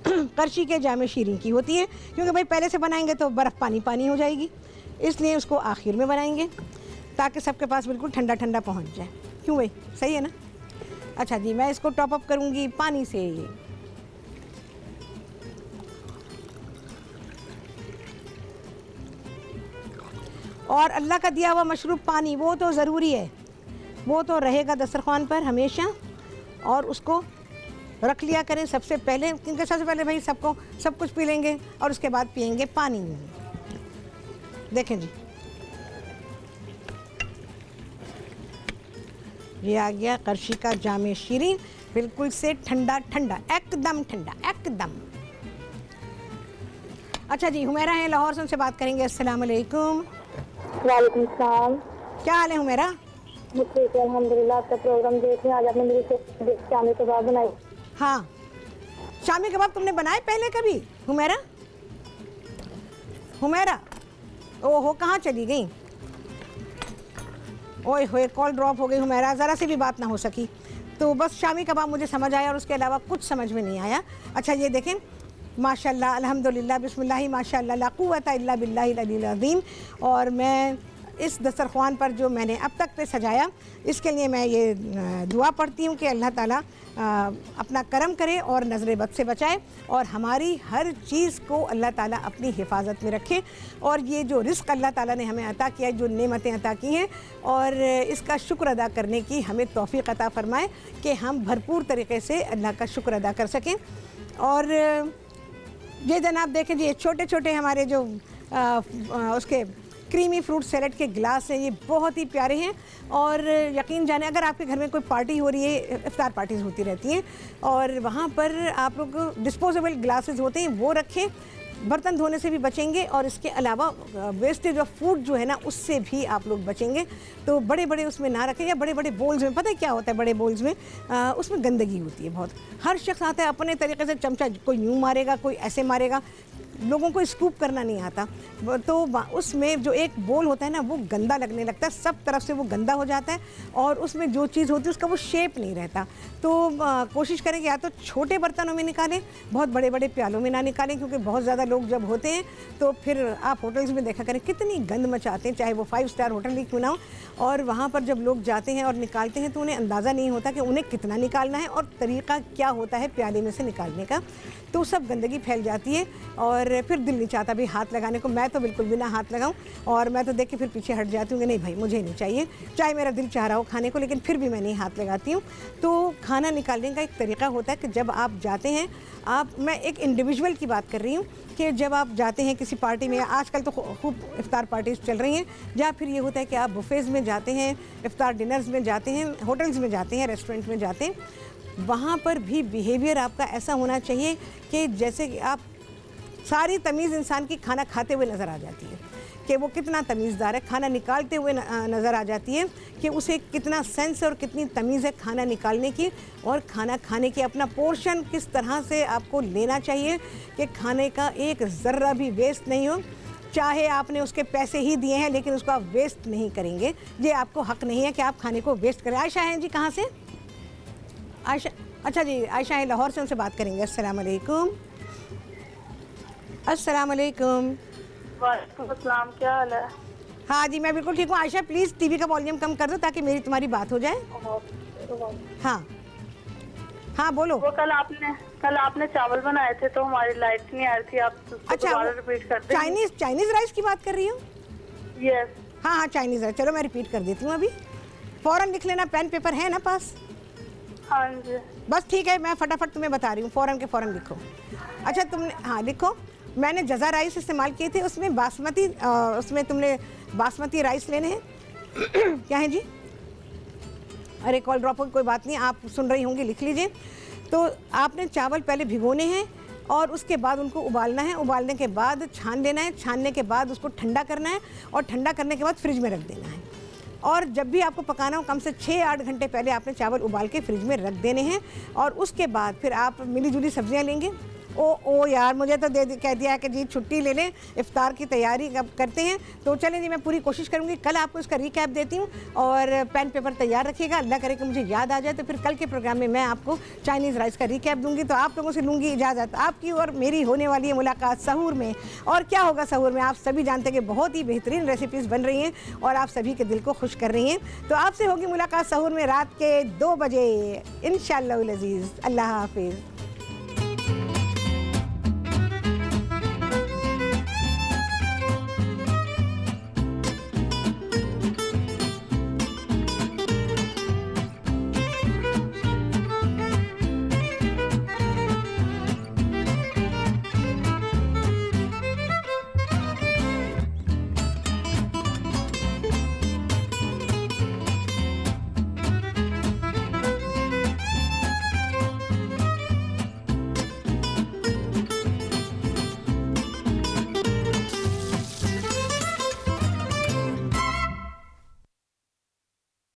करशी के जामे शीरी की होती है, क्योंकि भाई पहले से बनाएंगे तो बर्फ़ पानी पानी हो जाएगी, इसलिए उसको आखिर में बनाएंगे ताकि सबके पास बिल्कुल ठंडा ठंडा पहुंच जाए। क्यों भाई, सही है ना? अच्छा जी, मैं इसको टॉप अप करूँगी पानी से। ये और अल्लाह का दिया हुआ मशरूब पानी, वो तो ज़रूरी है, वो तो रहेगा दस्तरखान पर हमेशा, और उसको रख लिया करें सबसे पहले, क्योंकि सबसे पहले भाई सब कुछ पी लेंगे और उसके बाद पियेंगे पानी। देखें जी, ये आ गया करशी का जामे शीरीन, बिल्कुल से ठंडा ठंडा, एकदम ठंडा, एकदम। अच्छा जी, हुमैरा है लाहौर से, उनसे बात करेंगे। अस्सलाम वालेकुम। वालेकुम सलाम। क्या हाल है हुमैरा? ठीक है, अल्हम्दुलिल्लाह। आपका प्रोग्राम देख रहे हैं। आज आपने मेरे से शामी कबाब बनाए। हाँ, शामी कबाब तुमने बनाए पहले कभी हुमैरा? हुमैरा, ओहो, कहाँ चली गई? ओए होए, कॉल ड्रॉप हो गई हुमैरा, ज़रा से भी बात ना हो सकी। तो बस शामी कबाब मुझे समझ आया, और उसके अलावा कुछ समझ में नहीं आया। अच्छा, ये देखें, माशाल्लाह, अल्हम्दुलिल्लाह, बिस्मिल्लाह, माशाल्लाह, ला कुव्वता इल्ला बिल्लाहिल अलील अज़ीम। और मैं इस दस्तरख्वान पर जो मैंने अब तक पे सजाया, इसके लिए मैं ये दुआ पढ़ती हूँ कि अल्लाह ताला अपना करम करे और नज़र बद से बचाए और हमारी हर चीज़ को अल्लाह ताला अपनी हिफाजत में रखे और ये जो रिस्क अल्लाह ताला ने हमें अता किया, जो नेमतें अता की हैं, और इसका शुक्र अदा करने की हमें तौफीक अता फ़रमाए कि हम भरपूर तरीके से अल्लाह का शुक्र अदा कर सकें। और ये जनाब देखें जी, ये छोटे छोटे हमारे जो उसके क्रीमी फ्रूट सैलेड के गिलास हैं, ये बहुत ही प्यारे हैं। और यकीन जाने अगर आपके घर में कोई पार्टी हो रही है, इफ्तार पार्टीज़ होती रहती हैं और वहाँ पर आप लोग डिस्पोजेबल ग्लासेस होते हैं वो रखें, बर्तन धोने से भी बचेंगे और इसके अलावा वेस्टेज ऑफ फूड जो है ना उससे भी आप लोग बचेंगे। तो बड़े बड़े उसमें ना रखें या बड़े बड़े बोल्स में, पता है क्या होता है बड़े बोल्स में उसमें गंदगी होती है बहुत। हर शख्स आता है अपने तरीके से, चमचा कोई यूँ मारेगा, कोई ऐसे मारेगा, लोगों को स्कूप करना नहीं आता, तो उसमें जो एक बोल होता है ना वो गंदा लगने लगता है, सब तरफ से वो गंदा हो जाता है और उसमें जो चीज़ होती है उसका वो शेप नहीं रहता। तो कोशिश करें कि या तो छोटे बर्तनों में निकालें, बहुत बड़े बड़े प्यालों में ना निकालें, क्योंकि बहुत ज़्यादा लोग जब होते हैं तो फिर आप होटल्स में देखा करें कितनी गंद मचाते हैं, चाहे वो 5 स्टार होटल ही क्यों ना हो, और वहाँ पर जब लोग जाते हैं और निकालते हैं तो उन्हें अंदाज़ा नहीं होता कि उन्हें कितना निकालना है और तरीक़ा क्या होता है प्याले में से निकालने का। तो सब गंदगी फैल जाती है और फिर दिल नहीं चाहता भी हाथ लगाने को। मैं तो बिल्कुल भी ना हाथ लगाऊं और मैं तो देख के फिर पीछे हट जाती हूँ कि नहीं भाई मुझे नहीं चाहिए, चाहे मेरा दिल चाह रहा हो खाने को, लेकिन फिर भी मैं नहीं हाथ लगाती हूँ। तो खाना निकालने का एक तरीका होता है कि जब आप जाते हैं, मैं एक इंडिविजुअल की बात कर रही हूँ कि जब आप जाते हैं किसी पार्टी में, आजकल तो खूब इफ्तार पार्टीज़ चल रही हैं, या फिर ये होता है कि आप बुफेज़ में जाते हैं, इफ्तार डिनर्स में जाते हैं, होटल्स में जाते हैं, रेस्टोरेंट में जाते हैं, वहाँ पर भी बिहेवियर आपका ऐसा होना चाहिए कि जैसे कि आप सारी तमीज़ इंसान की खाना खाते हुए नज़र आ जाती है कि वो कितना तमीज़दार है, खाना निकालते हुए नज़र आ जाती है कि उसे कितना सेंस और कितनी तमीज़ है खाना निकालने की और खाना खाने की। अपना पोर्शन किस तरह से आपको लेना चाहिए कि खाने का एक ज़र्रा भी वेस्ट नहीं हो, चाहे आपने उसके पैसे ही दिए हैं लेकिन उसको आप वेस्ट नहीं करेंगे। ये आपको हक़ नहीं है कि आप खाने को वेस्ट करें। आयशा हैं जी, कहाँ से? आयशा, अच्छा जी, आयशा है लाहौर से, उनसे बात करेंगे। अस्सलाम वालेकुम। अस्सलाम वालेकुम। वालेकुम अस्सलाम, क्या हाल है? हाँ जी, मैं बिल्कुल ठीक हूँ। आयशा प्लीज़ टीवी का वॉल्यूम कम कर दो ताकि मेरी तुम्हारी बात हो जाए। हाँ हाँ बोलो। वो कल आपने चावल बनाए थे तो हमारी लाइट नहीं आ रही थी, आप अच्छा रिपीट कर दें। चाइनीज़ राइस की बात कर रही हूँ? यस। हाँ हाँ चाइनीज़ राइस, चलो मैं रिपीट कर देती हूँ। अभी फ़ौरन लिख लेना, पेन पेपर है ना पास? हाँ जी बस ठीक है, मैं फटाफट तुम्हें बता रही हूँ, फ़ौरन के फ़ौरन लिखो। अच्छा तुमने, हाँ लिखो। मैंने जज़ा राइस इस्तेमाल किए थे, उसमें बासमती, उसमें तुमने बासमती राइस लेने हैं। क्या है जी? अरे कॉल ड्रॉप हो, कोई बात नहीं, आप सुन रही होंगी, लिख लीजिए। तो आपने चावल पहले भिगोने हैं और उसके बाद उनको उबालना है, उबालने के बाद छान लेना है, छानने के बाद उसको ठंडा करना है और ठंडा करने के बाद फ्रिज में रख देना है। और जब भी आपको पकाना हो कम से 6-8 घंटे पहले आपने चावल उबाल के फ्रिज में रख देने हैं और उसके बाद फिर आप मिली जुली सब्जियां लेंगे। ओ यार, मुझे तो कह दिया है कि जी छुट्टी ले लें, इफ्तार की तैयारी कब करते हैं। तो चलें जी, मैं पूरी कोशिश करूँगी, कल आपको इसका रिकैप देती हूँ और पेन पेपर तैयार रखिएगा। अल्लाह करे कि मुझे याद आ जाए तो फिर कल के प्रोग्राम में मैं आपको चाइनीज़ राइस का रिकैप दूँगी। तो आप लोगों से लूँगी इजाज़त। आपकी और मेरी होने वाली है मुलाकात सहूर में, और क्या होगा सहूर में आप सभी जानते हैं कि बहुत ही बेहतरीन रेसिपीज़ बन रही हैं और आप सभी के दिल को खुश कर रही हैं। तो आपसे होगी मुलाकात सहूर में रात के 2 बजे इंशाअल्लाह अज़ीज़। अल्लाह हाफिज़।